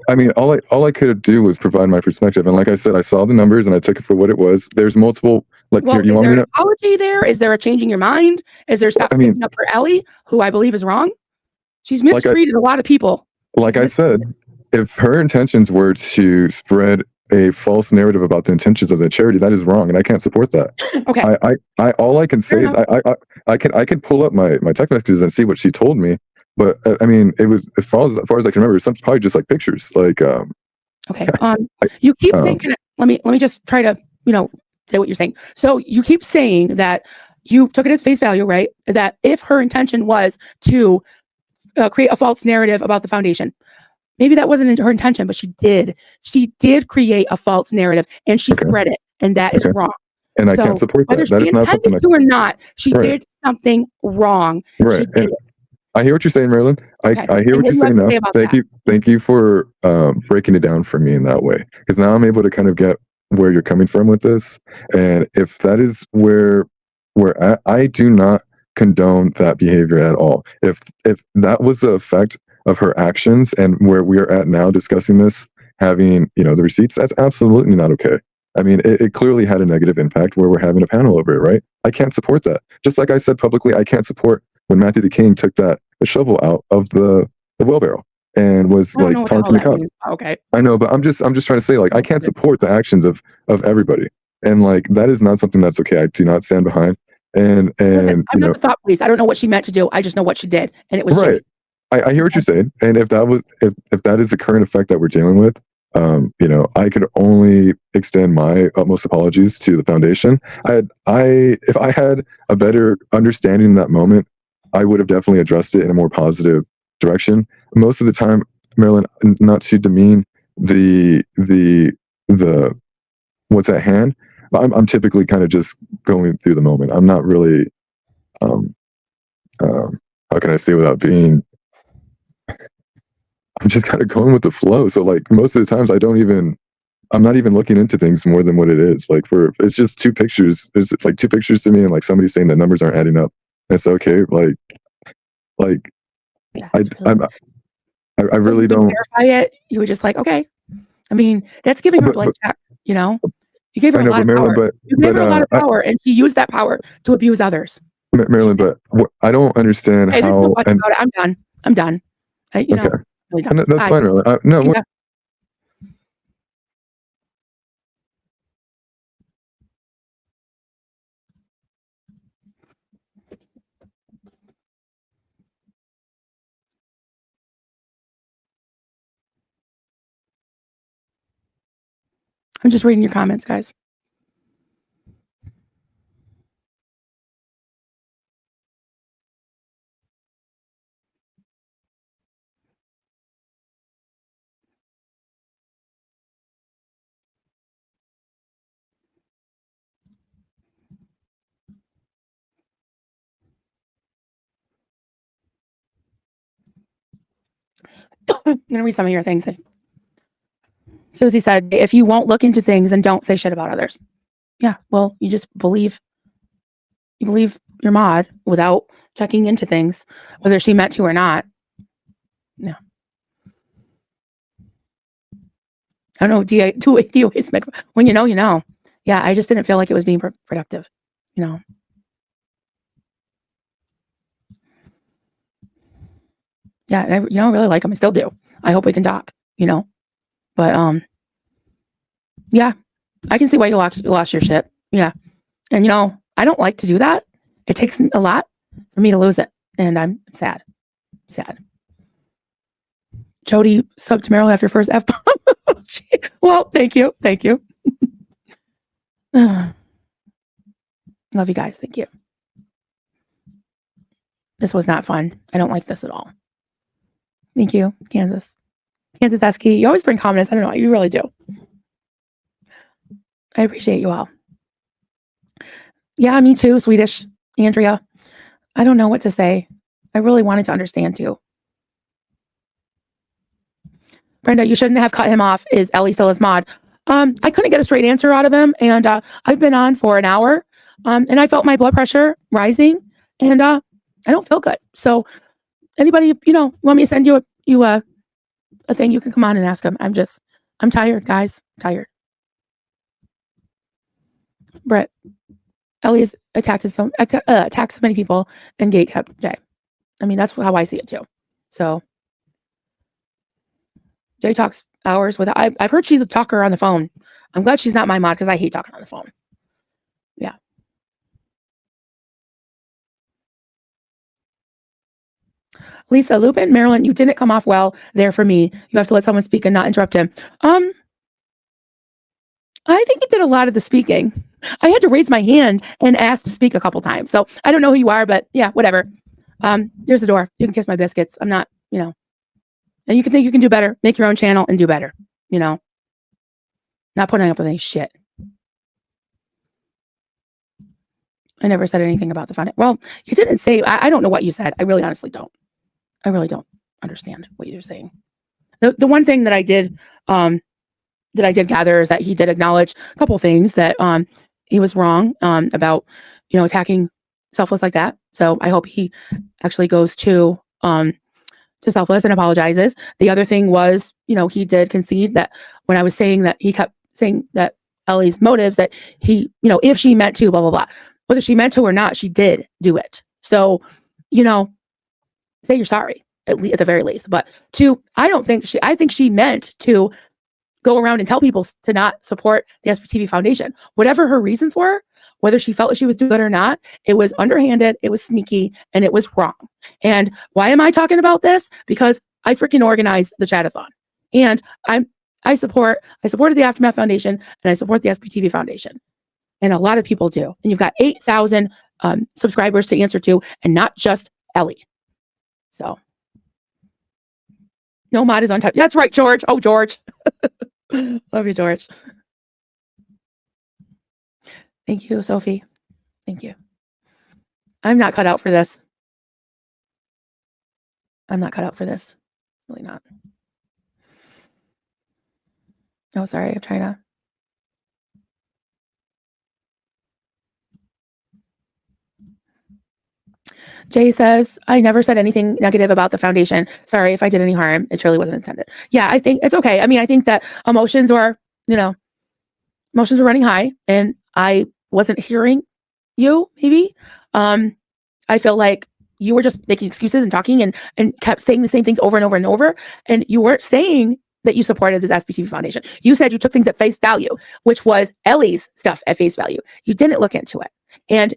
I mean, all I could do was provide my perspective, and like I said, I saw the numbers and I took it for what it was. There's multiple. Like, well, is there an apology there? Is there a changing your mind? Is there stop sticking up for Ellie, who I believe is wrong? She's mistreated a lot of people. Like I said, if her intentions were to spread a false narrative about the intentions of the charity, that is wrong, and I can't support that. Okay. I all I can say is I can pull up my text messages and see what she told me, but I mean, it was as far as I can remember, it's probably just like pictures. Like okay. You keep saying. Let me just try to say what you're saying. So you keep saying that you took it at face value, right? That if her intention was to create a false narrative about the foundation, maybe that wasn't her intention, but she did create a false narrative and she spread it, and that is wrong. And I can't support that. Whether she intended to or not, she did something wrong. Right. I hear what you're saying, Marilyn. I hear what you're saying now. Thank you for breaking it down for me in that way, because now I'm able to kind of get where you're coming from with this. And if that is where I do not condone that behavior at all. If that was the effect of her actions and where we are at now discussing this, having the receipts, that's absolutely not okay. I mean, it clearly had a negative impact where we're having a panel over it, right? I can't support that. Just like I said publicly, I can't support when Matthew the King took the shovel out of the well barrel and was like taunting the cops. Okay. I know, but I'm just trying to say, like, I can't support the actions of everybody. And like, that is not something that's okay. I do not stand behind. And Listen, I'm you not know, the thought police. I don't know what she meant to do. I just know what she did, and it was right. shitty. I hear what you're saying. And if that was, if that is the current effect that we're dealing with, you know, I could only extend my utmost apologies to the foundation. If I had a better understanding in that moment, I would have definitely addressed it in a more positive direction. Most of the time, Marilyn, not to demean the what's at hand, but I'm typically kind of just going through the moment. I'm not really, um, how can I say without being, I'm just kind of going with the flow. So like most of the times I'm not even looking into things more than what it is. Like it's just two pictures. There's like two pictures to me and like somebody saying that numbers aren't adding up. And it's okay. Like I, I'm, I So really you didn't don't, verify it. You were just like, okay. I mean, that's giving her a blank check, you know? You gave her I a know, lot but of Marilyn, power. You gave her a lot of power, and she used that power to abuse others. Marilyn, but I don't understand Okay, there's no how, much and about it. I'm done. I'm done. You know, okay, really and done. that's Bye. fine, Marilyn. No, Yeah. I'm just reading your comments, guys. I'm gonna read some of your things. Susie said, if you won't look into things, then don't say shit about others. Yeah, well, you just believe your mod without checking into things, whether she meant to or not. No. I don't know, DOA's meant, when you know, you know. Yeah, I just didn't feel like it was being productive, you know. Yeah, and I really like him. I still do. I hope we can talk, you know. But yeah, I can see why you lost your shit. Yeah, and you know, I don't like to do that. It takes a lot for me to lose it, and I'm sad. Sad. Jody subbed to Marilyn after first F bomb. Well, thank you, thank you. Love you guys. Thank you. This was not fun. I don't like this at all. Thank you, Kansas. Kansas Esky. You always bring calmness. I don't know. You really do. I appreciate you all. Yeah, me too, Swedish Andrea. I don't know what to say. I really wanted to understand too. Brenda, you shouldn't have cut him off. Is Ellie still his mod? I couldn't get a straight answer out of him, and I've been on for an hour, and I felt my blood pressure rising, and I don't feel good. So, anybody, you know, want me to send you a thing? You can come on and ask him. I'm tired, guys. Tired. Brett, Ellie's attacked so many people and gate kept Jay. I mean, that's how I see it too. So Jay talks hours with. I've heard she's a talker on the phone. I'm glad she's not my mod because I hate talking on the phone. Yeah. Lisa Lupin, Marilyn, you didn't come off well there for me. You have to let someone speak and not interrupt him. I think you did a lot of the speaking. I had to raise my hand and ask to speak a couple times. So I don't know who you are, but yeah, whatever. Here's the door. You can kiss my biscuits. I'm not, you know. And you can think you can do better. Make your own channel and do better. You know. Not putting up with any shit. I never said anything about the foundation. Well, you didn't say. I don't know what you said. I really, honestly don't. I really don't understand what you're saying. The one thing that I did gather is that he did acknowledge a couple of things that he was wrong about, you know, attacking Selfless like that. So I hope he actually goes to Selfless and apologizes. The other thing was, you know, he did concede that when I was saying that, he kept saying that Ellie's motives, that he, you know, if she meant to, blah, blah, blah. Whether she meant to or not, she did do it. So, you know, say you're sorry at the very least. But I think she meant to go around and tell people to not support the SBTV Foundation. Whatever her reasons were, whether she felt she was doing good or not, it was underhanded, it was sneaky, and it was wrong. And why am I talking about this? Because I freaking organized the chatathon. And I supported the Aftermath Foundation, and I support the SBTV Foundation. And a lot of people do. And you've got 8,000 subscribers to answer to, and not just Ellie. So no mod is untouched. That's right, George. Oh, George. Love you, George. Thank you, Sophie. Thank you. I'm not cut out for this. I'm not cut out for this. Really not. Oh, sorry. I'm trying to. Jay says, I never said anything negative about the foundation. Sorry if I did any harm. It truly wasn't intended. Yeah, I think it's okay. I mean, I think that emotions were running high, and I wasn't hearing you, maybe. I feel like you were just making excuses and talking and kept saying the same things over and over and over. And you weren't saying that you supported this SBTV Foundation. You said you took things at face value, which was Ellie's stuff at face value. You didn't look into it. And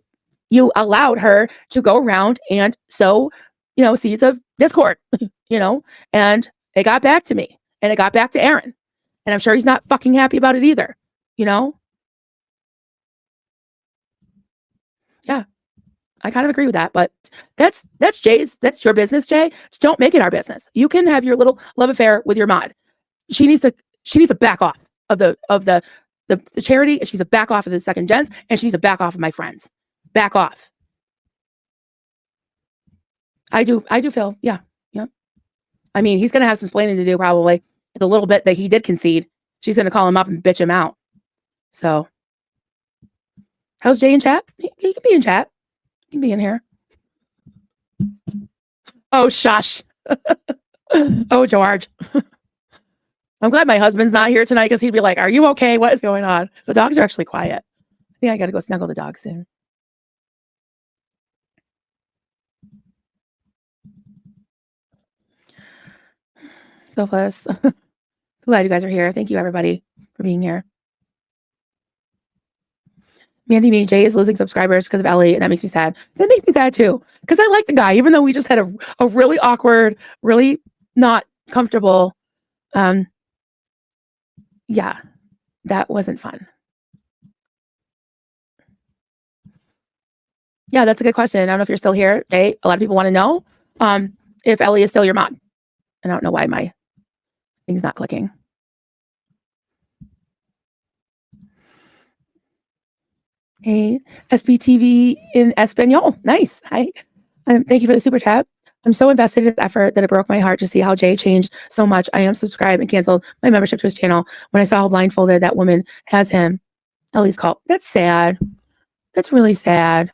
you allowed her to go around and sow, seeds of discord, and it got back to me, and it got back to Aaron. And I'm sure he's not fucking happy about it either, Yeah, I kind of agree with that, but that's your business, Jay. Just don't make it our business. You can have your little love affair with your mod. She needs to back off of the charity, and she's a back off of the second gens, and she needs to back off of my friends. Back off. I do feel, yeah. I mean, he's gonna have some explaining to do probably. The little bit that he did concede, she's gonna call him up and bitch him out. So, how's Jay in chat? He can be in chat. He can be in here. Oh, shush. Oh, George. I'm glad my husband's not here tonight, because he'd be like, are you okay? What is going on? The dogs are actually quiet. I think I gotta go snuggle the dog soon. So close. Glad you guys are here. Thank you, everybody, for being here. Mandy Me, Jay is losing subscribers because of Ellie, and that makes me sad. That makes me sad too, because I like the guy, even though we just had a really awkward, really not comfortable. Yeah, that wasn't fun. Yeah, that's a good question. I don't know if you're still here, Jay. A lot of people want to know if Ellie is still your mod. I don't know why my thing's not clicking. Hey, SBTV in Espanol. Nice. Hi. Thank you for the super chat. I'm so invested in the effort that it broke my heart to see how Jay changed so much. I am subscribed and canceled my membership to his channel when I saw how blindfolded that woman has him. Ellie's call. That's sad. That's really sad.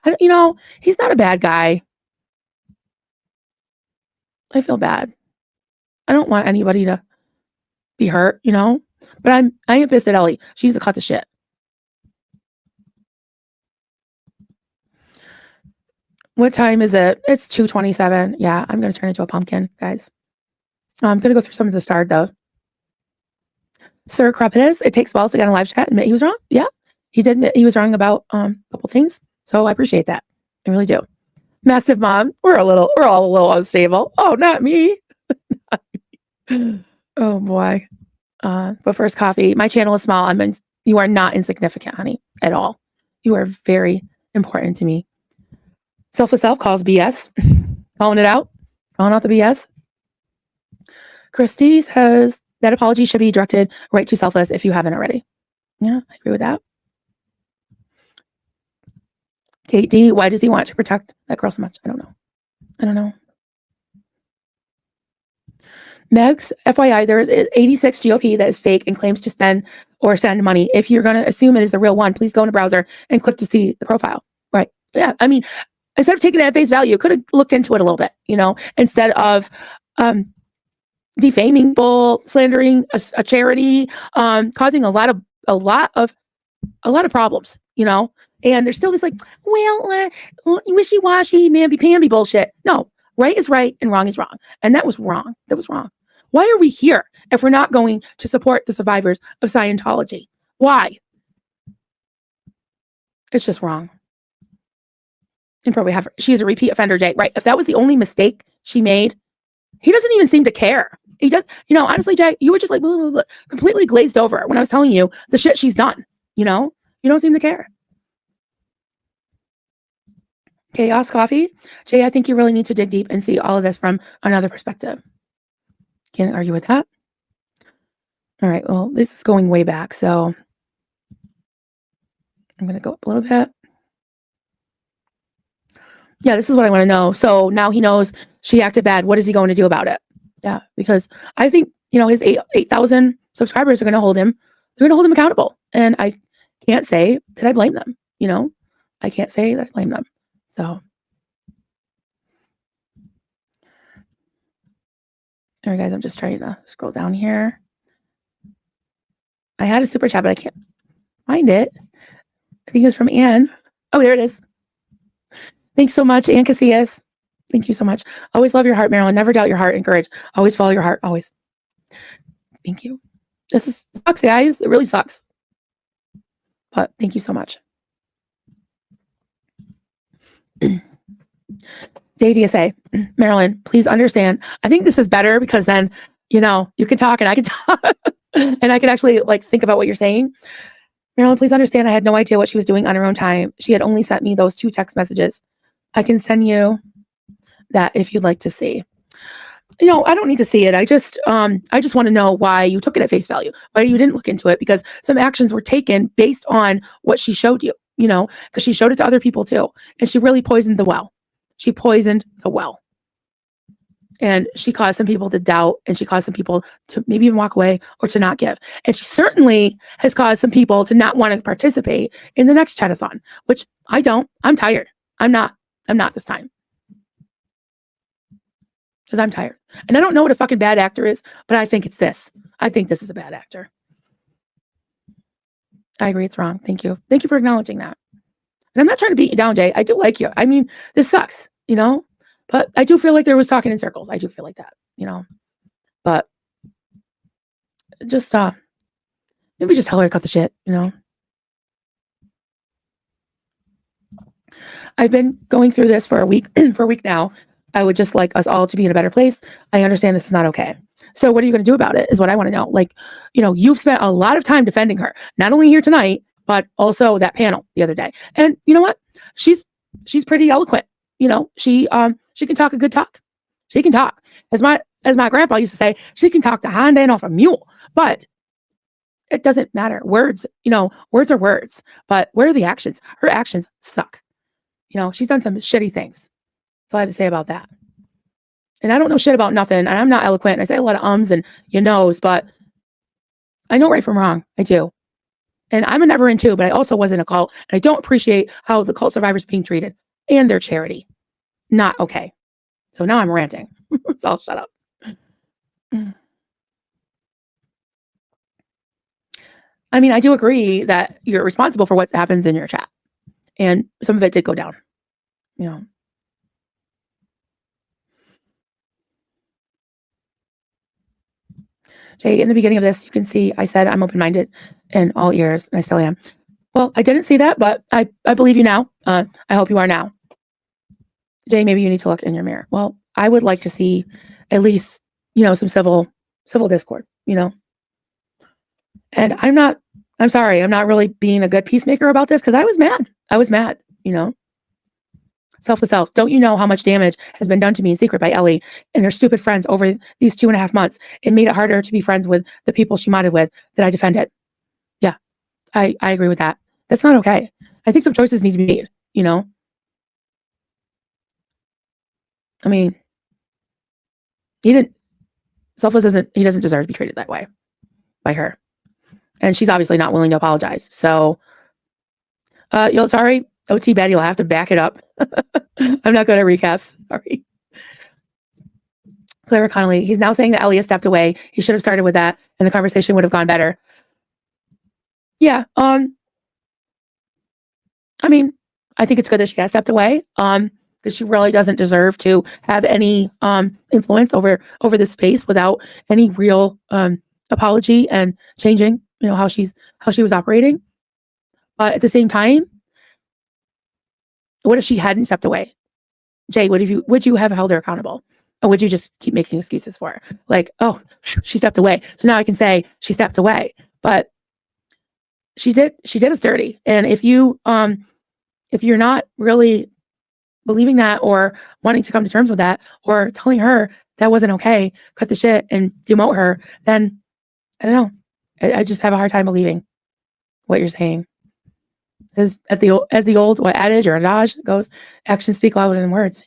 He's not a bad guy. I feel bad. I don't want anybody to be hurt, but I am pissed at Ellie. She needs to cut the shit. What time is it? It's 2:27. Yeah, I'm going to turn into a pumpkin, guys. I'm going to go through some of the starred, though. Sir Crepitus, it takes balls to get on a live chat and admit he was wrong. Yeah, he did admit he was wrong about a couple things. So I appreciate that. I really do. Massive Mom, we're all a little unstable. Oh, not me. Oh, boy. But first, coffee. My channel is small. You are not insignificant, honey, at all. You are very important to me. Selfless Self calls BS. Calling out the BS. Christie says that apology should be directed right to Selfless if you haven't already. Yeah, I agree with that. Kate D, why does he want to protect that girl so much? I don't know. Megs, FYI, there is 86 GOP that is fake and claims to spend or send money. If you're going to assume it is the real one, please go in a browser and click to see the profile. Right. Yeah. I mean, instead of taking it at face value, could have looked into it a little bit, instead of defaming people, slandering a charity, causing a lot of problems, and there's still this wishy-washy, mamby-pamby bullshit. No, right is right and wrong is wrong. And that was wrong. Why are we here if we're not going to support the survivors of Scientology? Why? It's just wrong. And probably she's a repeat offender, Jay, right? If that was the only mistake she made, he doesn't even seem to care. He does, honestly, Jay, you were just like blah, blah, blah, completely glazed over when I was telling you the shit she's done. You don't seem to care. Chaos Coffee. Jay, I think you really need to dig deep and see all of this from another perspective. Can't argue with that. All right, well, this is going way back, so I'm going to go up a little bit. Yeah, this is what I want to know. So now he knows she acted bad. What is he going to do about it? Yeah, because I think, his 8,000 subscribers are going to hold him. They're going to hold him accountable. And I can't say that I blame them. I can't say that I blame them. So, all right, guys, I'm just trying to scroll down here. I had a super chat, but I can't find it. I think it was from Anne. Oh, there it is. Thanks so much, Anne Casillas. Thank you so much. Always love your heart, Marilyn. Never doubt your heart and courage. Always follow your heart. Always. Thank you. This sucks, guys. It really sucks. But thank you so much. JDSA, Marilyn, please understand. I think this is better because then, you can talk and I can talk and I can actually think about what you're saying. Marilyn, please understand. I had no idea what she was doing on her own time. She had only sent me those 2 text messages. I can send you that if you'd like to see. I don't need to see it. I just want to know why you took it at face value, why you didn't look into it, because some actions were taken based on what she showed you, because she showed it to other people too. And she really poisoned the well. She poisoned the well. And she caused some people to doubt, and she caused some people to maybe even walk away or to not give. And she certainly has caused some people to not want to participate in the next chatathon, which I don't. I'm tired. I'm not this time. Because I'm tired. And I don't know what a fucking bad actor is, but I think it's this. I think this is a bad actor. I agree it's wrong. Thank you. Thank you for acknowledging that. And I'm not trying to beat you down, Jay. I do like you. I mean, this sucks, but I do feel like there was talking in circles. I do feel like that, but just, maybe just tell her to cut the shit, I've been going through this for a week now. I would just like us all to be in a better place. I understand this is not okay. So what are you going to do about it is what I want to know. You've spent a lot of time defending her, not only here tonight, but also that panel the other day. And you know what? She's pretty eloquent. She can talk a good talk. She can talk. As my grandpa used to say, she can talk the hind end off a mule. But it doesn't matter. Words, words are words. But where are the actions? Her actions suck. She's done some shitty things. That's all I have to say about that. And I don't know shit about nothing. And I'm not eloquent. I say a lot of ums and but I know right from wrong. I do. And I'm a never in too, but I also was in a cult. And I don't appreciate how the cult survivors are being treated and their charity. Not okay. So now I'm ranting. So I'll shut up. I mean, I do agree that you're responsible for what happens in your chat. And some of it did go down. Jay, in the beginning of this, you can see I said I'm open-minded and all ears, and I still am. Well, I didn't see that, but I believe you now. I hope you are now. Jay, maybe you need to look in your mirror. Well, I would like to see at least, some civil discord, And I'm sorry, I'm not really being a good peacemaker about this because I was mad. Self to self. Don't you know how much damage has been done to me in secret by Ellie and her stupid friends over these 2.5 months? It made it harder to be friends with the people she modded with that I defended. Yeah, I agree with that. That's not okay. I think some choices need to be made, I mean, he doesn't deserve to be treated that way by her. And she's obviously not willing to apologize. So, sorry, OT Betty, you'll have to back it up. I'm not good at recaps. Sorry. Clara Connolly, he's now saying that Ellie has stepped away. He should have started with that and the conversation would have gone better. Yeah. I mean, I think it's good that she has stepped away. because she really doesn't deserve to have any influence over this space without any real apology and changing, how she was operating. But at the same time, what if she hadn't stepped away? Jay, would you have held her accountable? Or would you just keep making excuses for her? Like, oh, she stepped away. So now I can say she stepped away. But she did us dirty. And if you're not really believing that or wanting to come to terms with that or telling her that wasn't okay, cut the shit and demote her, then I don't know. I just have a hard time believing what you're saying. As the old adage or adage goes, actions speak louder than words,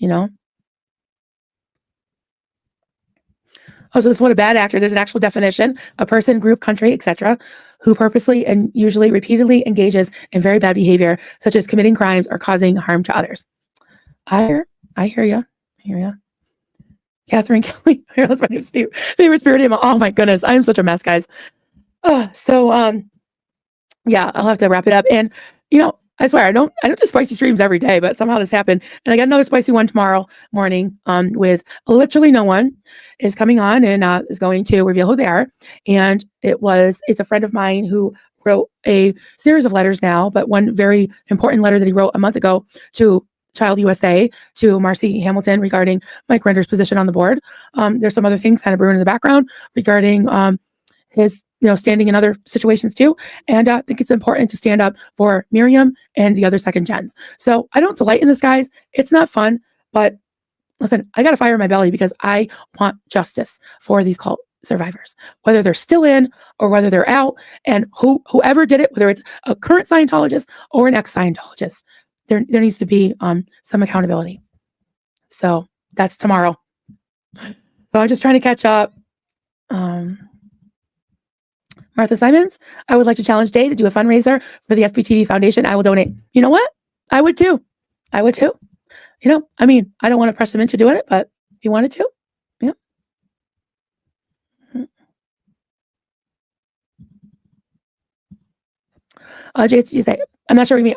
Oh, so this is what a bad actor. There's an actual definition: a person, group, country, etc., who purposely and usually repeatedly engages in very bad behavior, such as committing crimes or causing harm to others. I hear you. Catherine Kelly. That's my new favorite spirit animal. Oh my goodness, I am such a mess, guys. Yeah, I'll have to wrap it up. And I swear I don't do spicy streams every day, but somehow this happened, and I got another spicy one tomorrow morning. With literally no one is coming on and is going to reveal who they are. And it's a friend of mine who wrote a series of letters now, but one very important letter that he wrote a month ago to Child USA, to Marcy Hamilton, regarding Mike Render's position on the board. There's some other things kind of brewing in the background regarding his standing in other situations too. And I think it's important to stand up for Miriam and the other second gens. So I don't delight in this, guys. It's not fun, but listen, I got a fire in my belly because I want justice for these cult survivors, whether they're still in or whether they're out, and whoever did it, whether it's a current Scientologist or an ex-Scientologist, there needs to be some accountability. So that's tomorrow. So I'm just trying to catch up. Martha Simons, I would like to challenge Day to do a fundraiser for the SBTV Foundation. I will donate. You know what? I would too. I mean, I don't want to press them into doing it, but if you wanted to, yeah. Jason, you say, I'm not sure what you mean.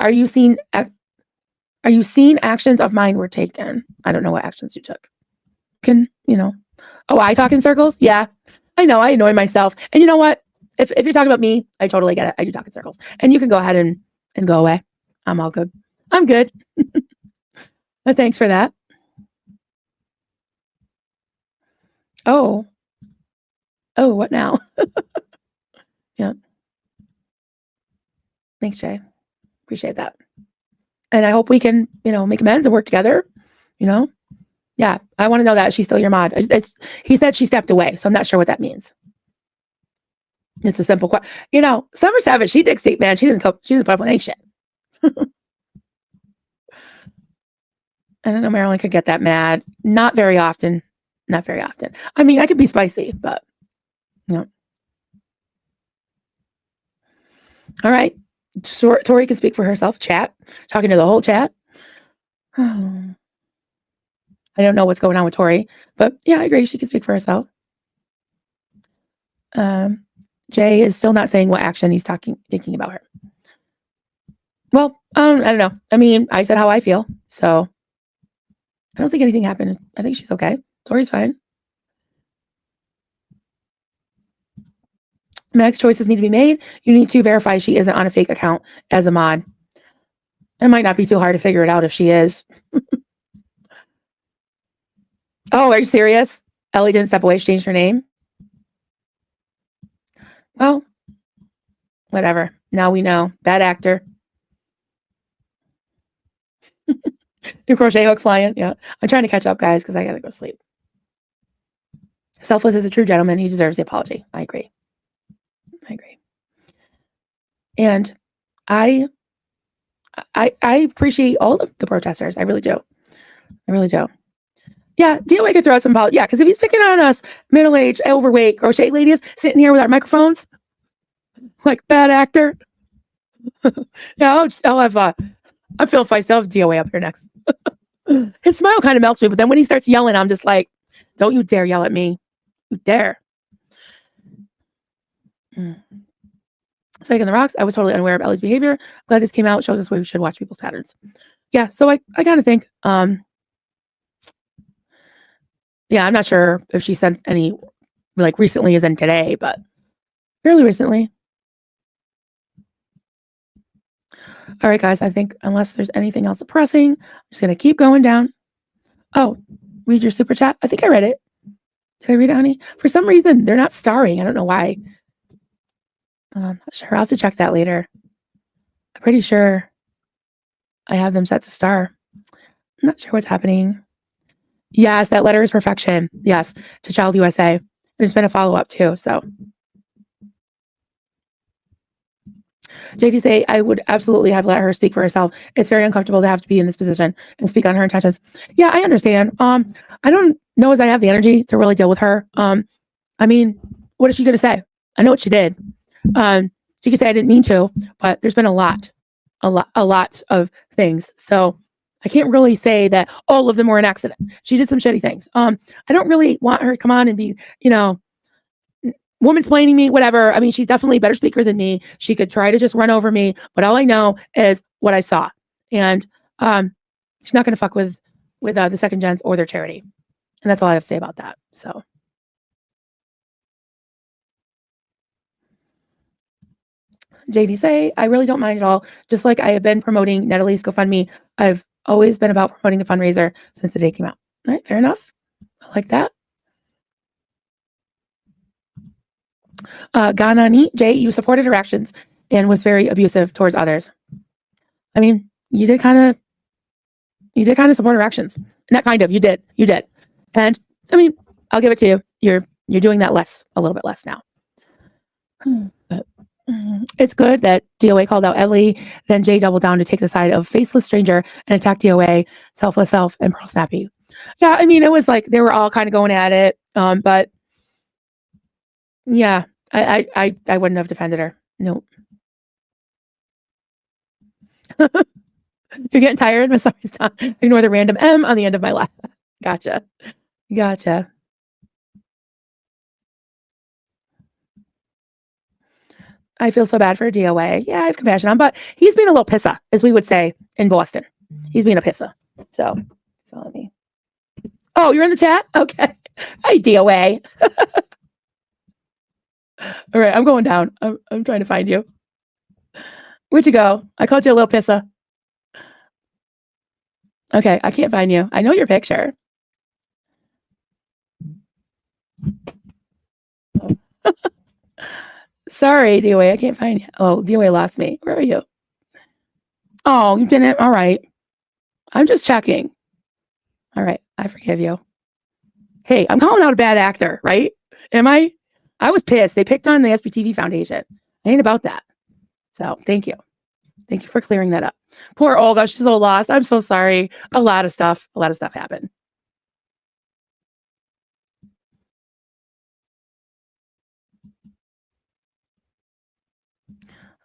Are you seeing actions of mine were taken? I don't know what actions you took. I talk in circles? Yeah, I know. I annoy myself. And you know what? If you're talking about me, I totally get it. I do talk in circles. And you can go ahead and go away. I'm all good. I'm good. But thanks for that. Oh, what now? Yeah. Thanks, Jay. Appreciate that. And I hope we can, make amends and work together. Yeah, I want to know that she's still your mod. He said she stepped away, so I'm not sure what that means. It's a simple question. Summer Savage, she digs deep, man. She doesn't put up with any shit. I don't know, Marilyn could get that mad. Not very often. I mean, I could be spicy, but All right. Tori can speak for herself. Chat. Talking to the whole chat. I don't know what's going on with Tori, but yeah, I agree. She can speak for herself. Jay is still not saying what action he's thinking about her. Well, I don't know. I mean, I said how I feel, so I don't think anything happened. I think she's okay. Tori's fine. Next choices need to be made. You need to verify she isn't on a fake account as a mod. It might not be too hard to figure it out if she is. Oh, are you serious? Ellie didn't step away. She changed her name. Well, whatever. Now we know. Bad actor. New crochet hook flying. Yeah. I'm trying to catch up, guys, because I gotta go sleep. Selfless is a true gentleman. He deserves the apology. I agree. And I appreciate all of the protesters. I really do. Yeah, DOA could throw out some apology. Yeah, because if he's picking on us, middle-aged, overweight, crochet ladies sitting here with our microphones, like bad actor. Yeah, I'll have I'm feeling feisty. I'll have DOA up here next. His smile kind of melts me, but then when he starts yelling, I'm just like, don't you dare yell at me. You dare. Psych in the Rocks. I was totally unaware of Ellie's behavior. Glad this came out. Shows us why we should watch people's patterns. Yeah, so I kind of think Yeah, I'm not sure if she sent any like recently as in today, but fairly recently. All right, guys, I think unless there's anything else pressing, I'm just going to keep going down. Oh, read your super chat. I think I read it. Did I read it, honey? For some reason, they're not starring. I don't know why. Not sure. I'll have to check that later. I'm pretty sure I have them set to star. I'm not sure what's happening. Yes, that letter is perfection. Yes, to Child USA. There's been a follow-up too, so. JD say, I would absolutely have let her speak for herself. It's very uncomfortable to have to be in this position and speak on her intentions. Yeah, I understand. I don't know as I have the energy to really deal with her. I mean, what is she going to say? I know what she did. She could say I didn't mean to, but there's been a lot of things. So I can't really say that all of them were an accident. She did some shitty things. I don't really want her to come on and be, woman's planning me, whatever. I mean, she's definitely a better speaker than me. She could try to just run over me, but all I know is what I saw. And she's not going to fuck with the second gens or their charity. And that's all I have to say about that. So. JD say, I really don't mind at all. Just like I have been promoting Natalie's GoFundMe, I've always been about promoting the fundraiser since the day came out. All right, fair enough. I like that. Ganani, Jay, you supported her actions and was very abusive towards others. I mean, you did kind of support her actions. Not kind of, you did. And I mean, I'll give it to you. You're doing that a little bit less now. But it's good that DOA called out Ellie, then Jay doubled down to take the side of faceless stranger and attack DOA, selfless self, and Pearl Snappy. Yeah, I mean, it was like they were all kind of going at it. But yeah, I wouldn't have defended her. Nope. You're getting tired? I'm sorry, stop. Ignore the random M on the end of my laugh. Gotcha. I feel so bad for DOA. Yeah, I have compassion on, but he's being a little pissa, as we would say in Boston. He's being a pissa. So let me. Oh, you're in the chat? Okay. Hi, DOA. All right, I'm going down. I'm trying to find you. Where'd you go? I called you a little pissa. Okay, I can't find you. I know your picture. Oh. Sorry, DOA, I can't find you. Oh, DOA lost me. Where are you? Oh, you didn't? All right. I'm just checking. All right, I forgive you. Hey, I'm calling out a bad actor, right? Am I? I was pissed. They picked on the SBTV Foundation. I ain't about that. So thank you. Thank you for clearing that up. Poor Olga, she's so lost. I'm so sorry. A lot of stuff happened.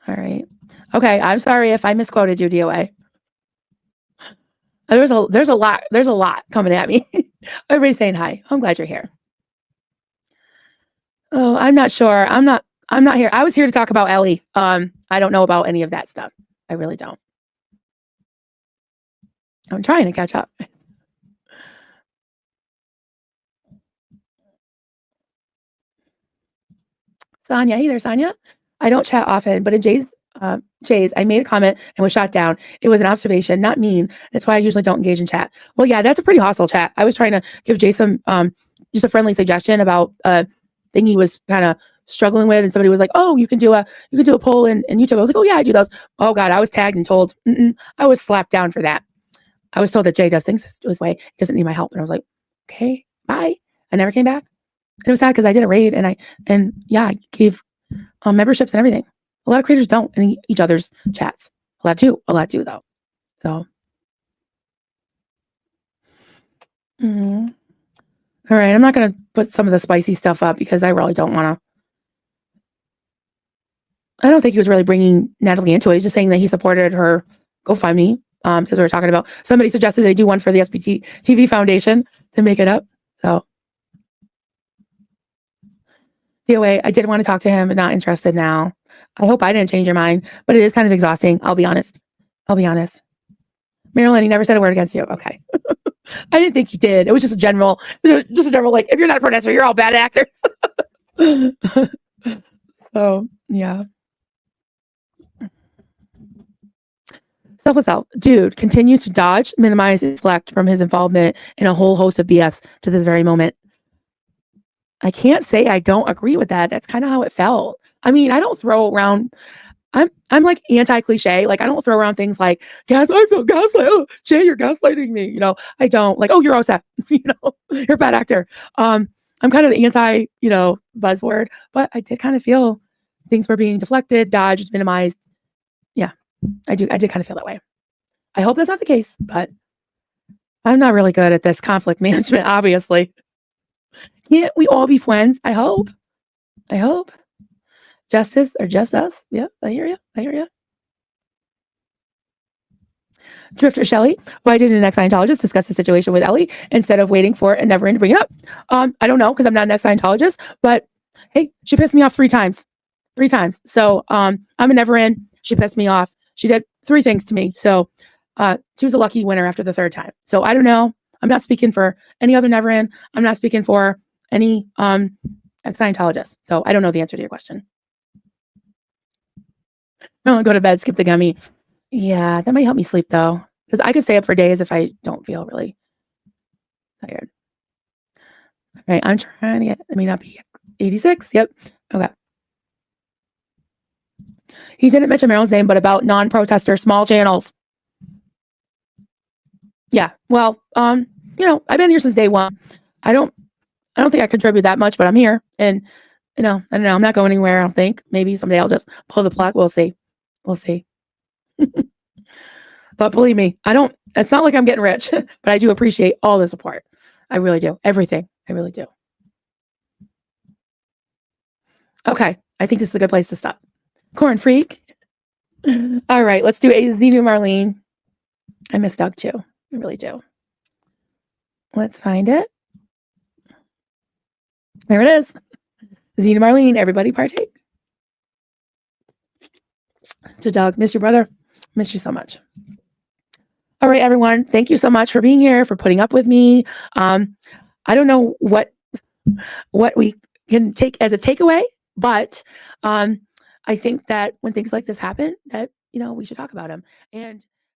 All right. Okay, I'm sorry if I misquoted you, DOA. There's a lot coming at me. Everybody's saying hi. I'm glad you're here. Oh, I'm not sure. I'm not here. I was here to talk about Ellie. I don't know about any of that stuff. I really don't. I'm trying to catch up. Sonia, hey there, Sonia. I don't chat often, but in Jay's, I made a comment and was shot down. It was an observation, not mean. That's why I usually don't engage in chat. Well, yeah, that's a pretty hostile chat. I was trying to give Jay some, just a friendly suggestion about a thing he was kind of struggling with, and somebody was like, "Oh, you can do a poll in YouTube." I was like, "Oh yeah, I do those." Oh God, I was tagged and told. I was slapped down for that. I was told that Jay does things his way. He doesn't need my help, and I was like, "Okay, bye." I never came back. It was sad because I did a raid and I gave memberships and everything. A lot of creators don't in each other's chats. A lot do though. So, all right. I'm not going to put some of the spicy stuff up because I really don't want to. I don't think he was really bringing Natalie into it. He's just saying that he supported her GoFundMe because we were talking about somebody suggested they do one for the SBT TV Foundation to make it up. So. DOA, I did want to talk to him, but not interested now. I hope I didn't change your mind, but it is kind of exhausting. I'll be honest. Marilyn, he never said a word against you. Okay. I didn't think he did. It was just a general, like, if you're not a producer, you're all bad actors. So, yeah. Selfless Self, dude, continues to dodge, minimize, and deflect from his involvement in a whole host of BS to this very moment. I can't say I don't agree with that. That's kind of how it felt. I mean, I don't throw around. I'm like anti-cliche. Like, I don't throw around things like I feel gaslight. Oh, Jay, you're gaslighting me. I don't like, oh, you're OSAP. You're a bad actor. I'm kind of the anti, buzzword, but I did kind of feel things were being deflected, dodged, minimized. Yeah, I did kind of feel that way. I hope that's not the case, but I'm not really good at this conflict management, obviously. Can't we all be friends? I hope. Justice or just us? Yeah, I hear you. Drifter Shelley, why didn't an ex-Scientologist discuss the situation with Ellie instead of waiting for it and never to bring it up? I don't know, because I'm not an ex-Scientologist, but hey, she pissed me off 3 times. 3 times. So I'm a never in. She pissed me off. She did 3 things to me. So she was a lucky winner after the 3rd time. So I don't know. I'm not speaking for any other never in. I'm not speaking for any ex-Scientologist. So I don't know the answer to your question. No, go to bed, skip the gummy. Yeah, that might help me sleep though, because I could stay up for days if I don't feel really tired. All right, I'm trying to get, let me not be 86. Yep. Okay. He didn't mention Marilyn's name, but about non-protester small channels. Yeah. Well, I've been here since day one. I don't think I contribute that much, but I'm here, and I don't know. I'm not going anywhere. I don't think. Maybe someday I'll just pull the plug. We'll see. But believe me, it's not like I'm getting rich, but I do appreciate all the support. I really do. Everything. I really do. Okay. I think this is a good place to stop. Corn freak. All right. Let's do a Xenu Marlene. I miss Doug too. I really do. Let's find it. There it is. Xenu Marlene. Everybody partake. To Doug. Miss your brother. Miss you so much. All right, everyone. Thank you so much for being here, for putting up with me. I don't know what we can take as a takeaway, but I think that when things like this happen, that we should talk about them. And